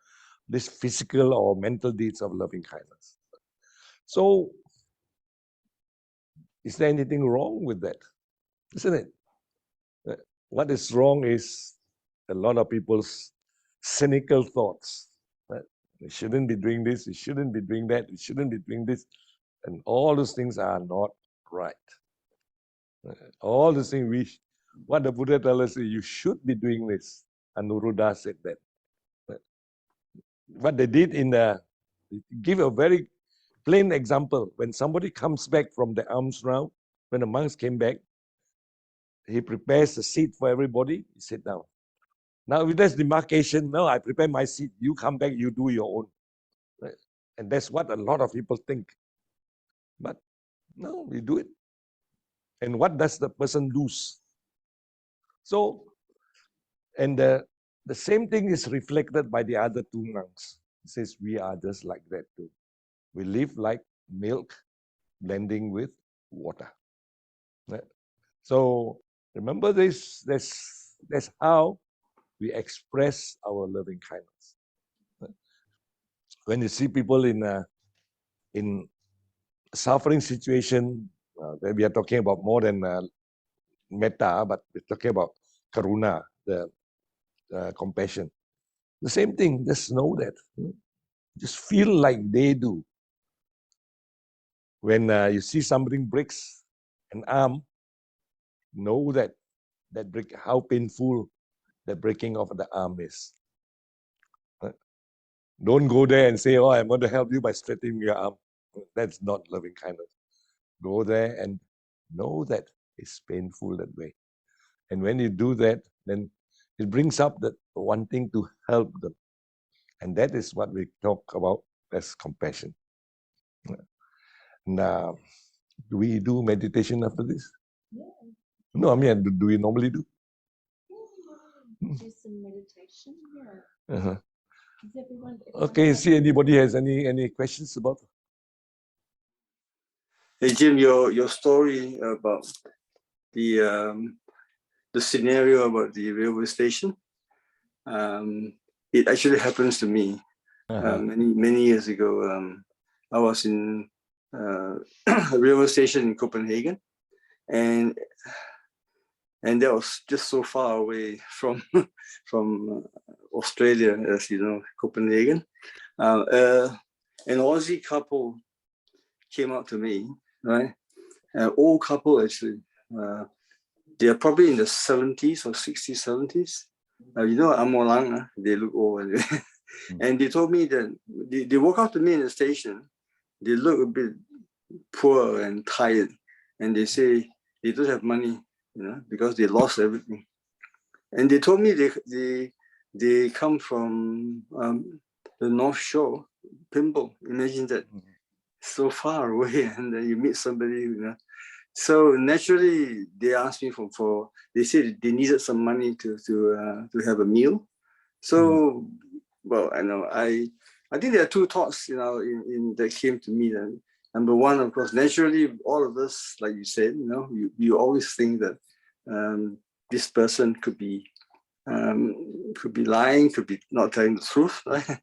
S1: this physical or mental deeds of loving kindness. So, is there anything wrong with that? Isn't it? What is wrong is a lot of people's cynical thoughts. We shouldn't be doing this, we shouldn't be doing that, we shouldn't be doing this. And all those things are not right. All those things, what the Buddha tells us is you should be doing this. Anuruddha said that. What they did give a very plain example. When somebody comes back from the alms round, when the monks came back, he prepares a seat for everybody, he sit down. Now, if there's demarcation, no, I prepare my seat, you come back, you do your own. Right? And that's what a lot of people think. But no, we do it. And what does the person lose? So, and the same thing is reflected by the other two monks. It says we are just like that too. We live like milk blending with water. Right? So remember this, that's how we express our loving kindness. When you see people in suffering situation, we are talking about more than mettā, but we're talking about karuna, the compassion. The same thing, just know that. Just feel like they do. When you see somebody breaks an arm, know that how painful the breaking of the arm is. Don't go there and say, "Oh, I'm going to help you by straightening your arm." That's not loving kindness. Go there and know that it's painful that way. And when you do that, then it brings up that wanting to help them. And that is what we talk about as compassion. Now, do we do meditation after this?
S2: Yeah.
S1: No, I mean, do we normally do?
S2: Do some meditation, yeah.
S1: Uh-huh.
S2: Is everyone,
S1: Okay, see, anybody has any questions about?
S3: Hey Jim, your story about the scenario about the railway station, it actually happens to me. Many years ago. I was in a railway station in Copenhagen, and that was just so far away from Australia, as you know, Copenhagen. An Aussie couple came up to me, right? An old couple, actually. They are probably in the 70s or 60s, 70s. You know, Amolang, they look old anyway. And they told me that they woke up to me in the station. They look a bit poor and tired. And they say they don't have money, you know, because they lost everything. And they told me they come from the North Shore, Pimble. Imagine that, so far away, and then you meet somebody, you know. So naturally, they asked me for they said they needed some money to have a meal. So, well, I know I think there are two thoughts, you know, in that came to me. Then number one, of course, naturally, all of us, like you said, you know, you always think that this person could be lying, could be not telling the truth, right?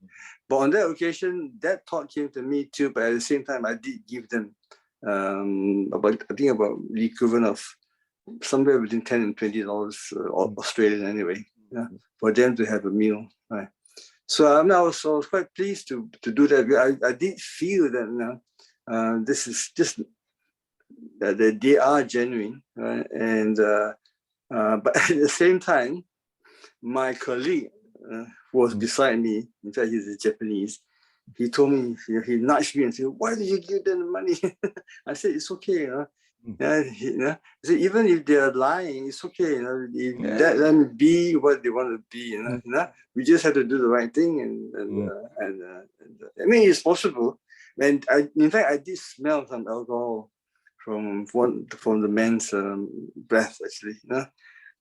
S3: But on that occasion, that thought came to me too. But at the same time, I did give them about the equivalent of somewhere between $10 and $20 Australian anyway, yeah, for them to have a meal, right? So I was quite pleased to do that. I did feel that, you know, this is just that they are genuine, right? And but at the same time, my colleague who was beside me, in fact, he's a Japanese, he told me, he nudged me and said, "Why did you give them the money?" I said, "It's okay, you know." You know, I said, even if they're lying, it's okay, you know. Let them be what they want to be, you know. We just have to do the right thing, and I mean, it's possible. And in fact, I did smell some alcohol from the man's breath, actually, you know.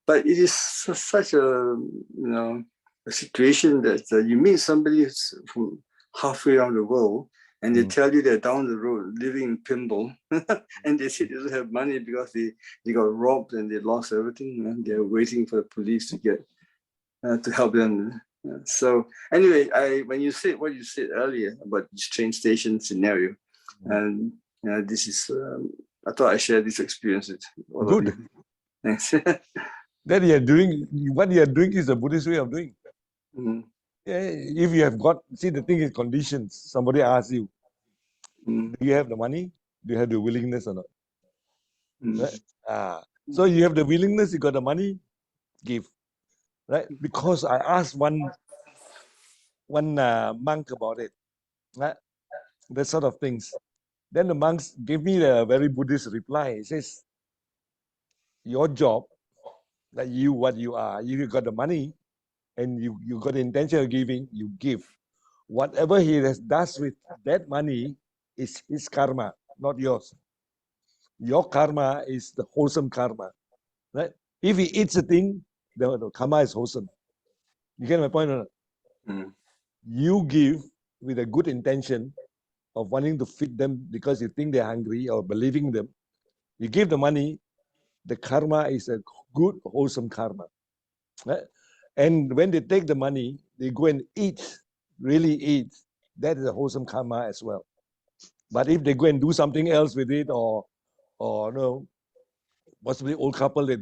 S3: But it is such a, you know, a situation that you meet somebody from halfway around the world, and they tell you they're down the road living in Pimble, and they say they don't have money because they got robbed and they lost everything, and they're waiting for the police to get to help them. So anyway, when you said what you said earlier about this train station scenario, and this is I thought I shared this experience with all of you. Thanks.
S1: That what you are doing is a Buddhist way of doing. Yeah, if you have got, see, the thing is conditions. Somebody asks you, do you have the money? Do you have the willingness or not? Right? So you have the willingness, you got the money, give. Right? Because I asked one monk about it. Right? That sort of things. Then the monks gave me a very Buddhist reply. He says, your job, that what you are, if you got the money and you got the intention of giving, you give. Whatever he does with that money is his karma, not yours. Your karma is the wholesome karma. Right? If he eats a thing, the karma is wholesome. You get my point or not? You give with a good intention of wanting to feed them because you think they're hungry or believing them. You give the money, the karma is a good, wholesome karma. Right? And when they take the money, they go and eat, really eat. That is a wholesome karma as well. But if they go and do something else with it, or no, possibly old couple, they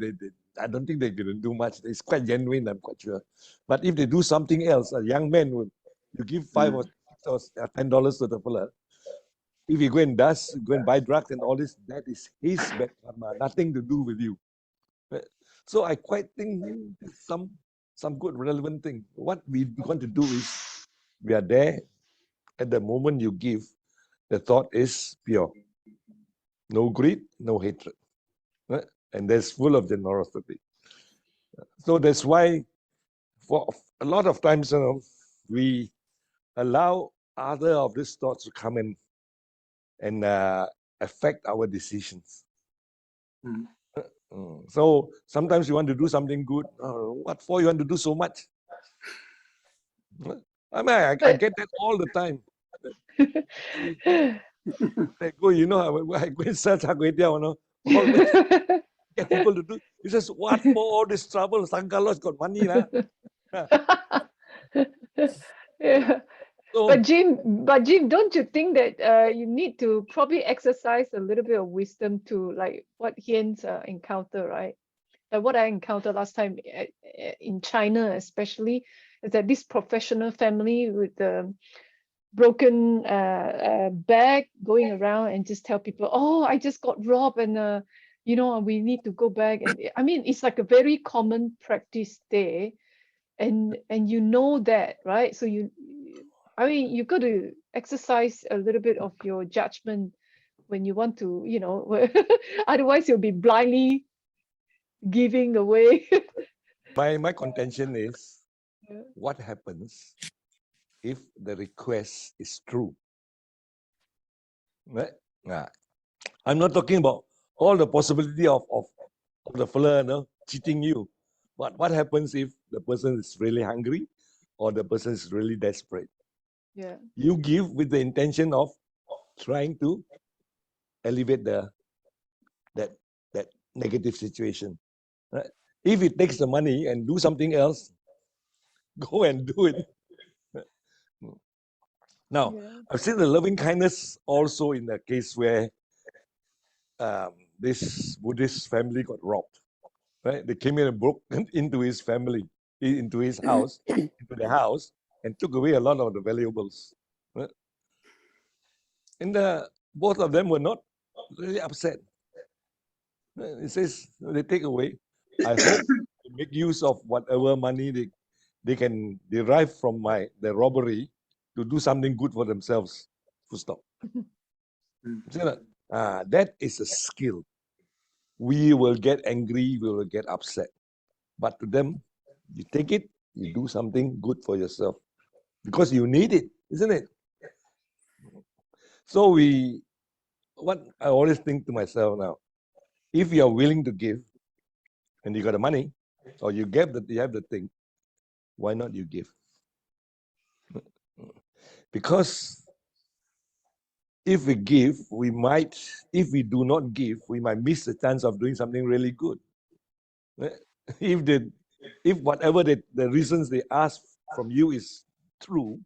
S1: I don't think they can do much. It's quite genuine, I'm quite sure. But if they do something else, a young man would, you give $5 or $10 to the fella. If he go and buy drugs and all this, that is his bad karma, nothing to do with you. So I quite think some good relevant thing. What we want to do is, we are there at the moment you give. the thought is pure. No greed, no hatred. Right? And that's full of generosity. So that's why for a lot of times, we allow other of these thoughts to come in and affect our decisions. So sometimes you want to do something good. What for you want to do so much? I mean, I get that all the time. I go, I go and search always get people to do. He says, what for all this trouble? Sangkalo's got money.
S4: Yeah.
S1: So,
S4: But Jim, don't you think that you need to probably exercise a little bit of wisdom to like what Hien's encounter, right? Like what I encountered last time in China, especially, is that this professional family with the broken bag going around and just tell people, oh, I just got robbed and we need to go back. And I mean, it's like a very common practice there, and you know that, right? So you got to exercise a little bit of your judgment when you want to, otherwise you'll be blindly giving away.
S1: my contention is, what happens if the request is true? Right? I'm not talking about all the possibility of the fella cheating you. But what happens if the person is really hungry or the person is really desperate?
S4: Yeah.
S1: You give with the intention of trying to alleviate that negative situation. Right? If it takes the money and do something else, go and do it. Now, I've seen the loving kindness also in the case where this Buddhist family got robbed. Right? They came in and broke into his family, into his house, into the house, and took away a lot of the valuables. Right? And both of them were not really upset. It says they take away. I hope they make use of whatever money they can derive from the robbery to do something good for themselves. Full stop. That is a skill. We will get angry, we will get upset. But to them, you take it, you do something good for yourself. Because you need it, isn't it? So what I always think to myself now, if you are willing to give and you got the money, or you have the thing, why not you give? Because if we give, if we do not give, we might miss the chance of doing something really good. If whatever the reasons they ask from you is true,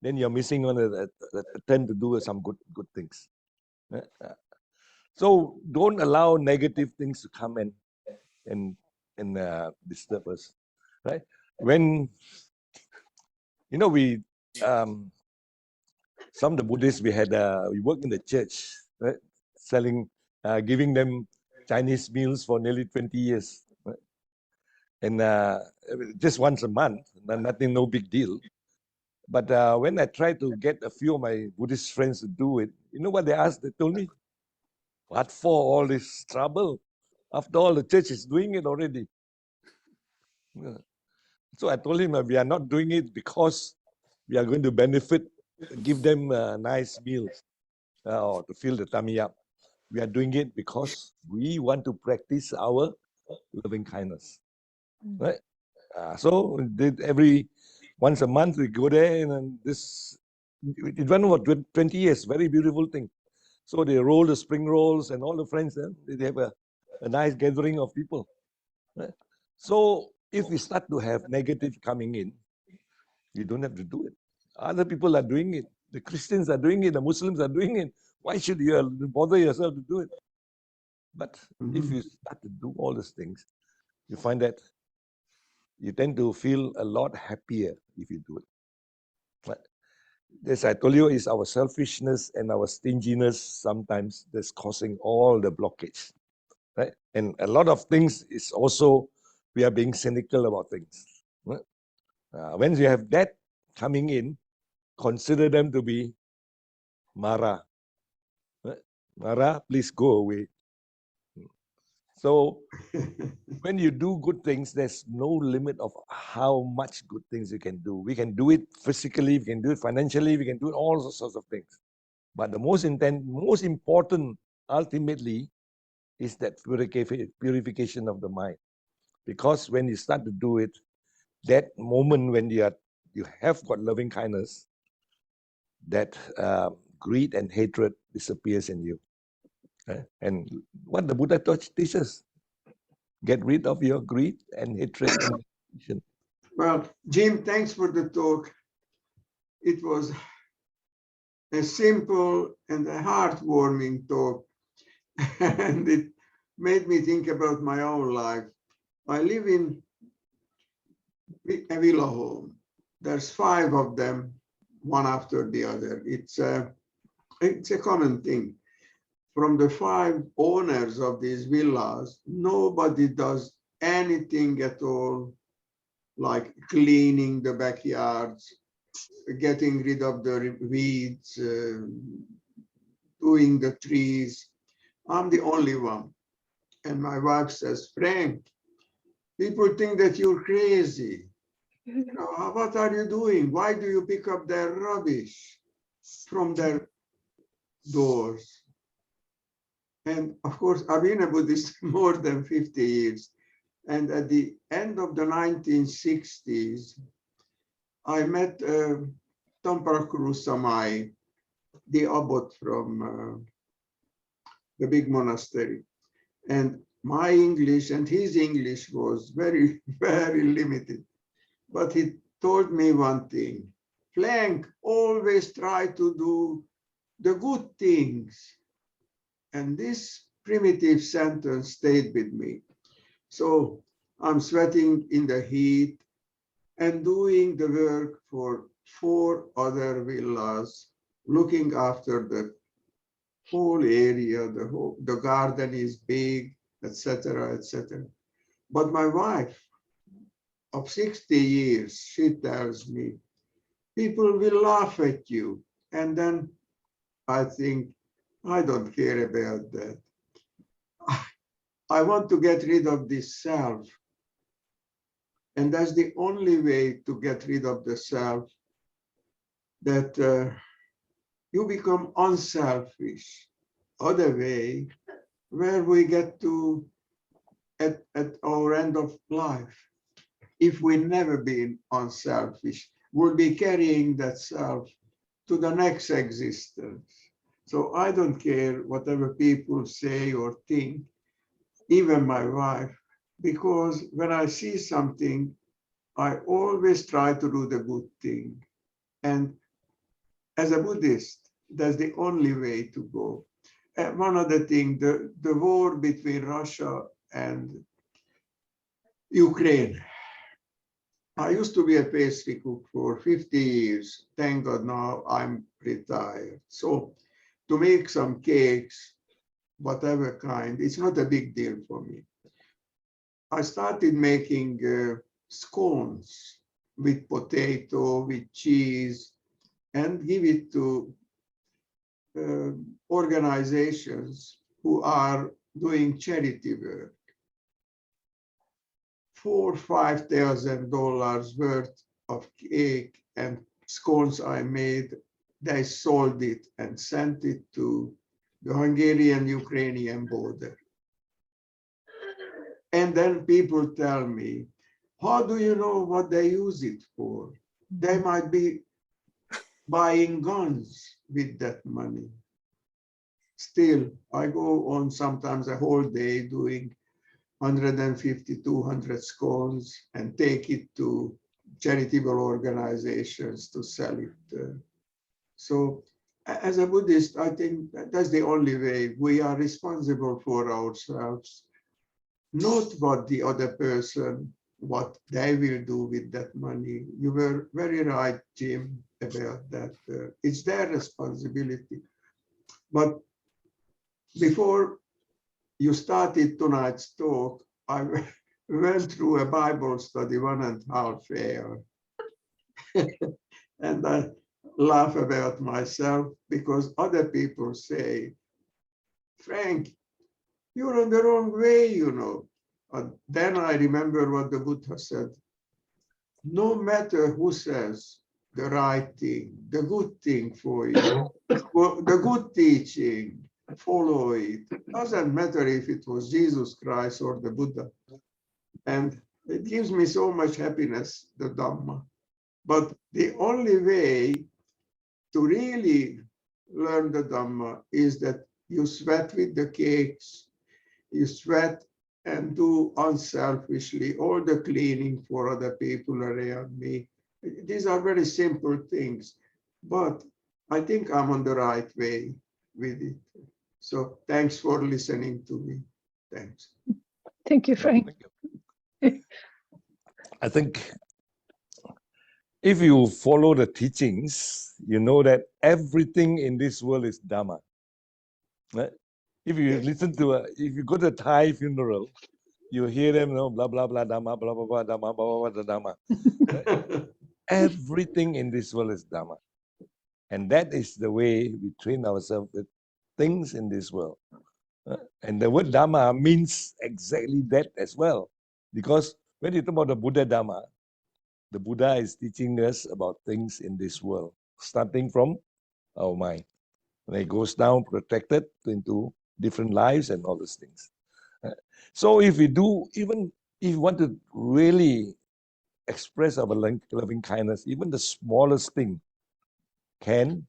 S1: then you're missing on the attempt to do some good things. So don't allow negative things to come in and disturb us, right? When we some of the Buddhists we work in the church, right? Giving them Chinese meals for nearly 20 years, right? And just once a month, nothing, no big deal. But when I tried to get a few of my Buddhist friends to do it, you know what they asked? They told me, what for all this trouble? After all, the church is doing it already. So I told him, we are not doing it because we are going to benefit, give them nice meals or to fill the tummy up. We are doing it because we want to practice our loving kindness. Right? So every once a month we go there, and it went over 20 years, very beautiful thing. So they roll the spring rolls and all the friends, they have a nice gathering of people. Right? So if we start to have negative coming in, you don't have to do it. Other people are doing it. The Christians are doing it. The Muslims are doing it. Why should you bother yourself to do it? But if you start to do all these things, you find that you tend to feel a lot happier if you do it. But as I told you, it's our selfishness and our stinginess sometimes that's causing all the blockage. Right? And a lot of things is also we are being cynical about things. Right? When you have that coming in, consider them to be Mara. Mara, please go away. So when you do good things, there's no limit of how much good things you can do. We can do it physically, we can do it financially, we can do all sorts of things. But the most important, ultimately, is that purification of the mind. Because when you start to do it, that moment when you have got loving kindness, that greed and hatred disappears in you. And what the Buddha teaches, get rid of your greed and hatred and delusion.
S5: Well, Jim, thanks for the talk. It was a simple and a heartwarming talk, and it made me think about my own life. I live in a villa home. There's 5 of them, one after the other. It's a common thing. From the 5 owners of these villas, nobody does anything at all, like cleaning the backyards, getting rid of the weeds, doing the trees. I'm the only one. And my wife says, Frank, people think that you're crazy. You know, what are you doing? Why do you pick up their rubbish from their doors? And of course, I've been a Buddhist more than 50 years. And at the end of the 1960s, I met Tamprakuru Samai, the abbot from the big monastery. And my English and his English was very, very limited. But he told me one thing, Frank, always try to do the good things. And this primitive sentence stayed with me. So I'm sweating in the heat and doing the work for 4 other villas, looking after the whole area, the garden is big, etc., etc. But my wife of 60 years, she tells me, people will laugh at you. And then I think, I don't care about that. I want to get rid of this self. And that's the only way to get rid of the self, that you become unselfish. Other way, where we get to at our end of life, if we never been unselfish, we'll be carrying that self to the next existence. So I don't care whatever people say or think, even my wife, because when I see something, I always try to do the good thing. And as a Buddhist, that's the only way to go. And one other thing, the war between Russia and Ukraine. I used to be a pastry cook for 50 years. Thank God now I'm retired. So to make some cakes, whatever kind, it's not a big deal for me. I started making scones with potato, with cheese, and give it to organizations who are doing charity work. $4,000-5,000 worth of cake and scones I made, they sold it and sent it to the Hungarian-Ukrainian border. And then people tell me, how do you know what they use it for? They might be buying guns with that money. Still, I go on sometimes a whole day doing 150, 200 scones and take it to charitable organizations to sell it. So as a Buddhist, I think that's the only way. We are responsible for ourselves, not what the other person, what they will do with that money. You were very right, Jim, about that. It's their responsibility. But before you started tonight's talk, I went through a Bible study 1.5 hours. And laugh about myself because other people say, Frank, you're on the wrong way, you know. And then I remember what the Buddha said. No matter who says the right thing, the good thing for you, the good teaching, follow it. Doesn't matter if it was Jesus Christ or the Buddha. And it gives me so much happiness, the Dhamma. But the only way to really learn the Dhamma is that you sweat with the cakes, you sweat and do unselfishly all the cleaning for other people around me. These are very simple things, but I think I'm on the right way with it. So thanks for listening to me. Thanks.
S4: Thank you, Frank.
S1: I think if you follow the teachings, you know that everything in this world is Dhamma. Right? If you listen to if you go to a Thai funeral, you hear them, you know, blah blah blah Dhamma, blah blah blah Dhamma, blah blah blah Dhamma. Right? Everything in this world is Dhamma, and that is the way we train ourselves with things in this world. And the word Dhamma means exactly that as well, because when you talk about the Buddha Dhamma, the Buddha is teaching us about things in this world, starting from our mind. And it goes down, protected into different lives and all those things. So if we do, even if you want to really express our loving kindness, even the smallest thing can,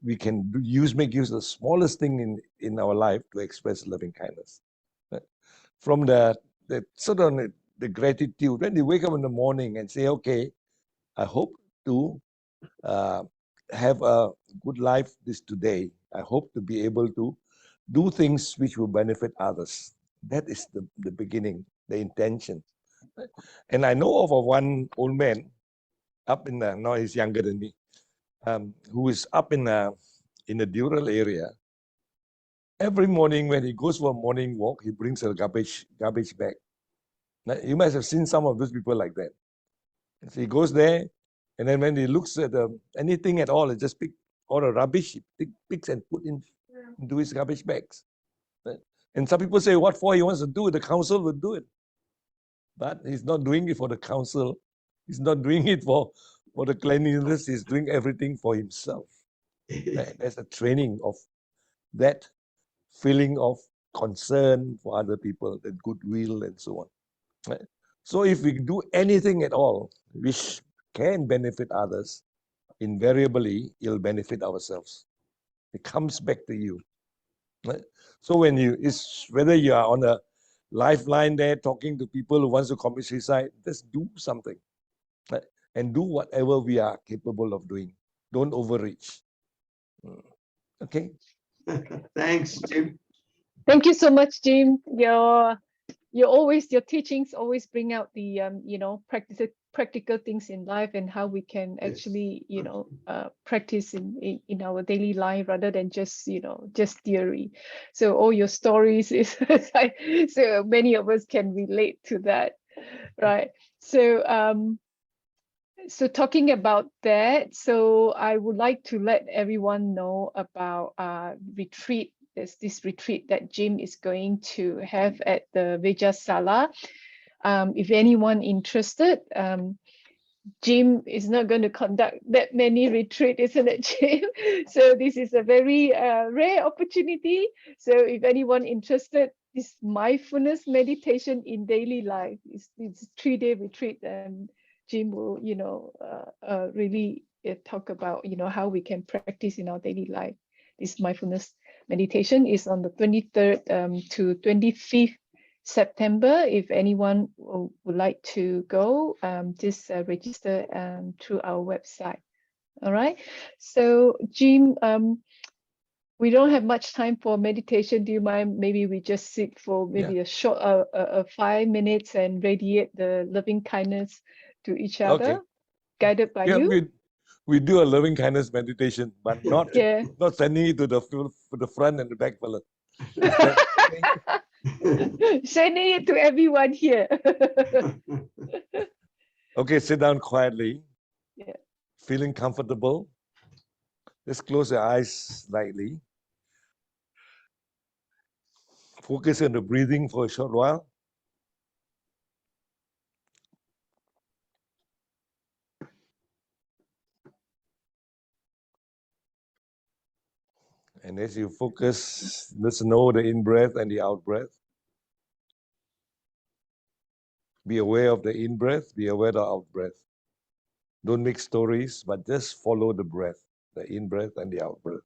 S1: we can make use of the smallest thing in our life to express loving kindness. From the sort of the gratitude, when you wake up in the morning and say, okay, I hope to have a good life today. I hope to be able to do things which will benefit others. That is the beginning, the intention. And I know of one old man up in now he's younger than me, who is up in the Dural area. Every morning when he goes for a morning walk, he brings a garbage bag. Now, you must have seen some of those people like that. So he goes there, and then when he looks at anything at all, he just pick all the rubbish, he picks and put into his garbage bags. And some people say, what for he wants to do it? The council will do it. But he's not doing it for the council. He's not doing it for the cleanliness. He's doing everything for himself. There's a training of that feeling of concern for other people, the goodwill and so on. Right? So if we do anything at all which can benefit others, invariably it'll benefit ourselves. It comes back to you. Right? So when whether you are on a lifeline there talking to people who wants to commit suicide, just do something. Right? And do whatever we are capable of doing. Don't overreach. Okay.
S5: Thanks, Jim.
S4: Thank you so much, Jim. Your teachings always bring out the practical things in life and how we can actually practice in our daily life rather than just theory. So all your stories is so many of us can relate to that, right? So so talking about that, so I would like to let everyone know about retreat. There's this retreat that Jim is going to have at the Vejjasala. If anyone interested, Jim is not going to conduct that many retreats, isn't it, Jim? So this is a very rare opportunity. So if anyone interested, this mindfulness meditation in daily life, it's a 3-day retreat, and Jim will, really talk about, how we can practice in our daily life. This mindfulness meditation is on the 23rd to 25th September. If anyone would like to go, just register through our website. All right. So Jim, we don't have much time for meditation. Do you mind? Maybe we just sit for maybe a short 5 minutes and radiate the loving kindness to each other, guided by you.
S1: We do a loving kindness meditation, but not sending it to the front and the back fella.
S4: Sending it to everyone here.
S1: Okay, sit down quietly. feeling comfortable, just close your eyes slightly. Focus on the breathing for a short while. And as you focus, let's know the in-breath and the out-breath. Be aware of the in-breath, be aware of the out-breath. Don't make stories, but just follow the breath, the in-breath and the out-breath.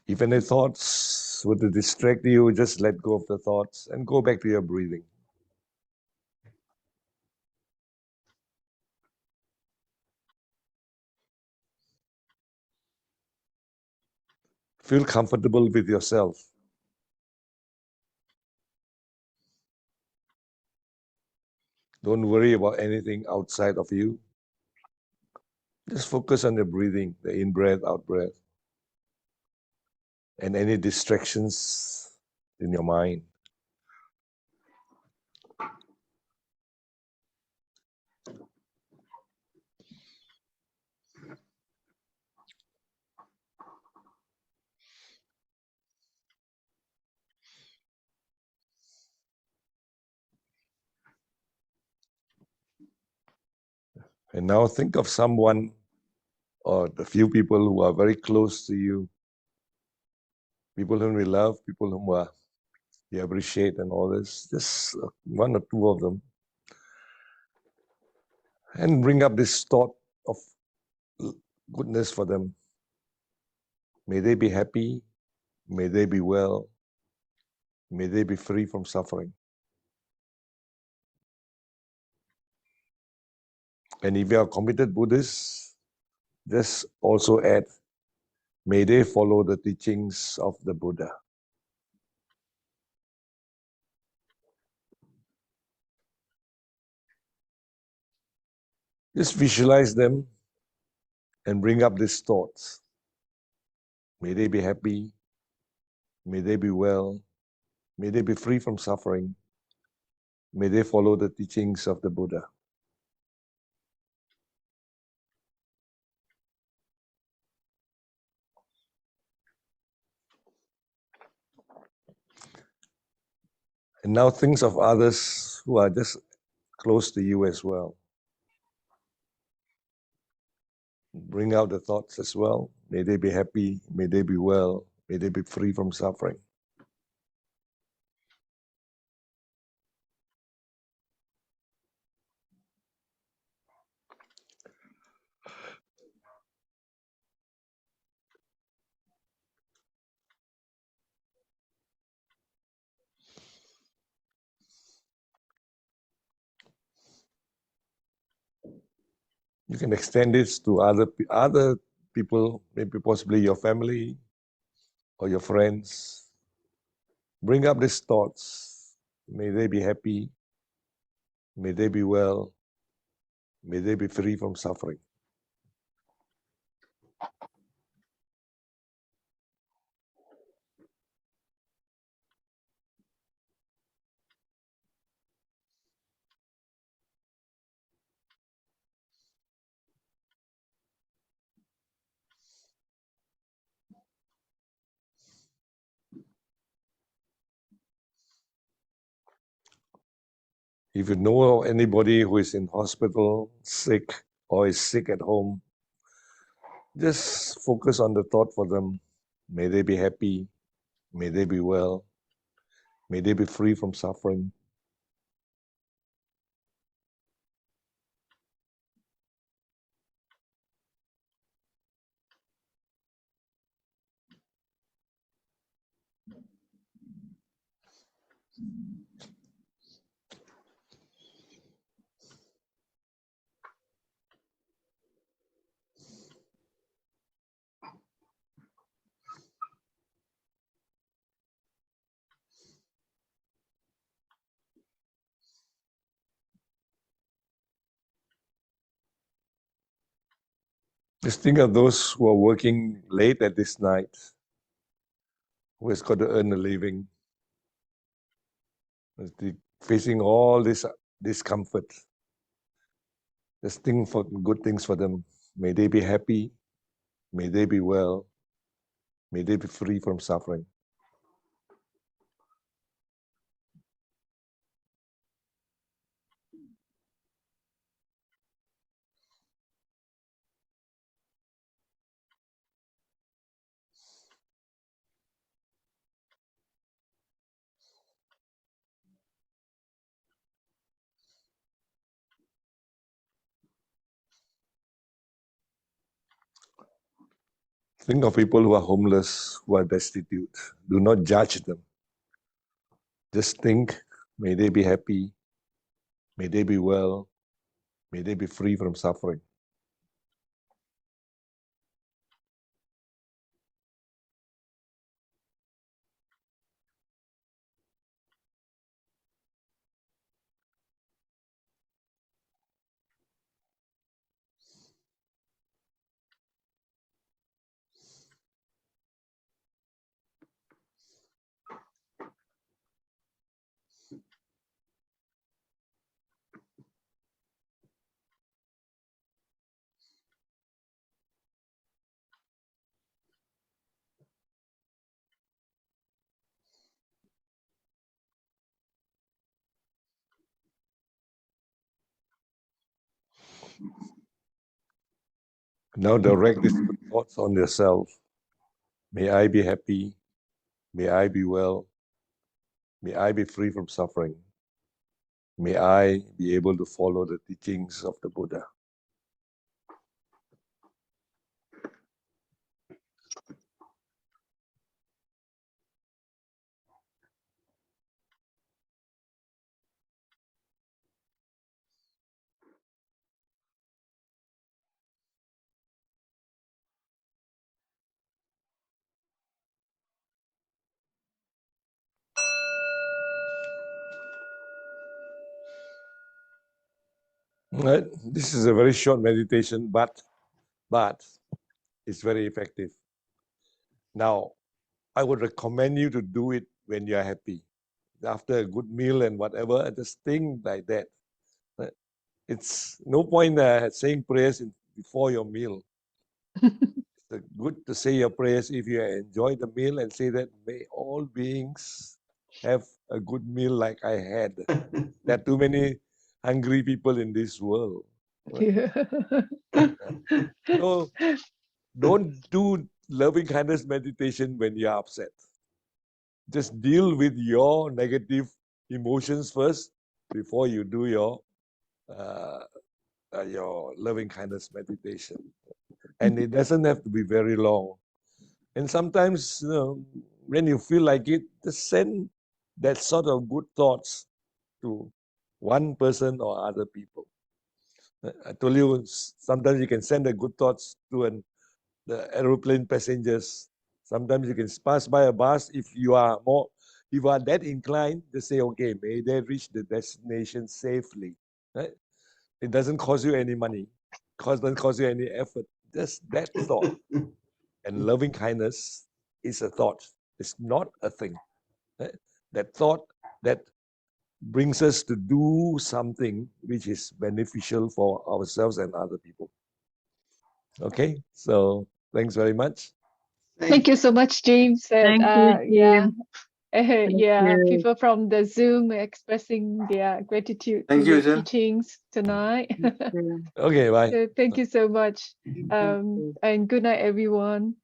S1: If any thoughts were to distract you, just let go of the thoughts and go back to your breathing. Feel comfortable with yourself. Don't worry about anything outside of you. Just focus on the breathing, the in-breath, out-breath, and any distractions in your mind. And now think of someone or the few people who are very close to you, people whom we love, people whom you appreciate and all this, just one or two of them. And bring up this thought of goodness for them. May they be happy, may they be well, may they be free from suffering. And if you are committed Buddhists, just also add, may they follow the teachings of the Buddha. Just visualize them and bring up these thoughts. May they be happy, may they be well, may they be free from suffering, may they follow the teachings of the Buddha. And now think of others who are just close to you as well. Bring out the thoughts as well. May they be happy, may they be well, may they be free from suffering. You can extend this to other people, maybe possibly your family or your friends. Bring up these thoughts. May they be happy, may they be well, may they be free from suffering. If you know anybody who is in hospital, sick, or is sick at home, just focus on the thought for them. May they be happy, may they be well, may they be free from suffering. Just think of those who are working late at this night, who has got to earn a living, facing all this discomfort. Just think for good things for them. May they be happy. May they be well. May they be free from suffering. Think of people who are homeless, who are destitute. Do not judge them. Just think, may they be happy, may they be well, may they be free from suffering. Now direct these thoughts on yourself. May I be happy. May I be well. May I be free from suffering. May I be able to follow the teachings of the Buddha. Right? This is a very short meditation, but it's very effective. Now, I would recommend you to do it when you're happy. After a good meal and whatever, just think like that. It's no point saying prayers before your meal. It's good to say your prayers if you enjoy the meal and say that may all beings have a good meal like I had. There are too many hungry people in this world.
S4: Yeah.
S1: So don't do loving kindness meditation when you're upset. Just deal with your negative emotions first before you do your loving kindness meditation. And it doesn't have to be very long. And sometimes, when you feel like it, just send that sort of good thoughts to one person or other people. I told you, sometimes you can send the good thoughts to the aeroplane passengers. Sometimes you can pass by a bus. If you are that inclined, to say, okay, may they reach the destination safely. Right? It doesn't cost you any money. Doesn't cost you any effort. Just that thought. And loving kindness is a thought. It's not a thing. Right? That thought that brings us to do something which is beneficial for ourselves and other people. Okay, so thanks very much.
S4: Thank you so much, James.
S6: Thank you,
S4: Yeah,
S6: James. Thank
S4: yeah.
S6: you.
S4: People from the Zoom expressing their gratitude
S3: Thank
S4: to
S3: you,
S4: the
S3: sir.
S4: teachings tonight.
S6: Yeah.
S1: Okay, bye.
S4: So thank you so much. And good night, everyone.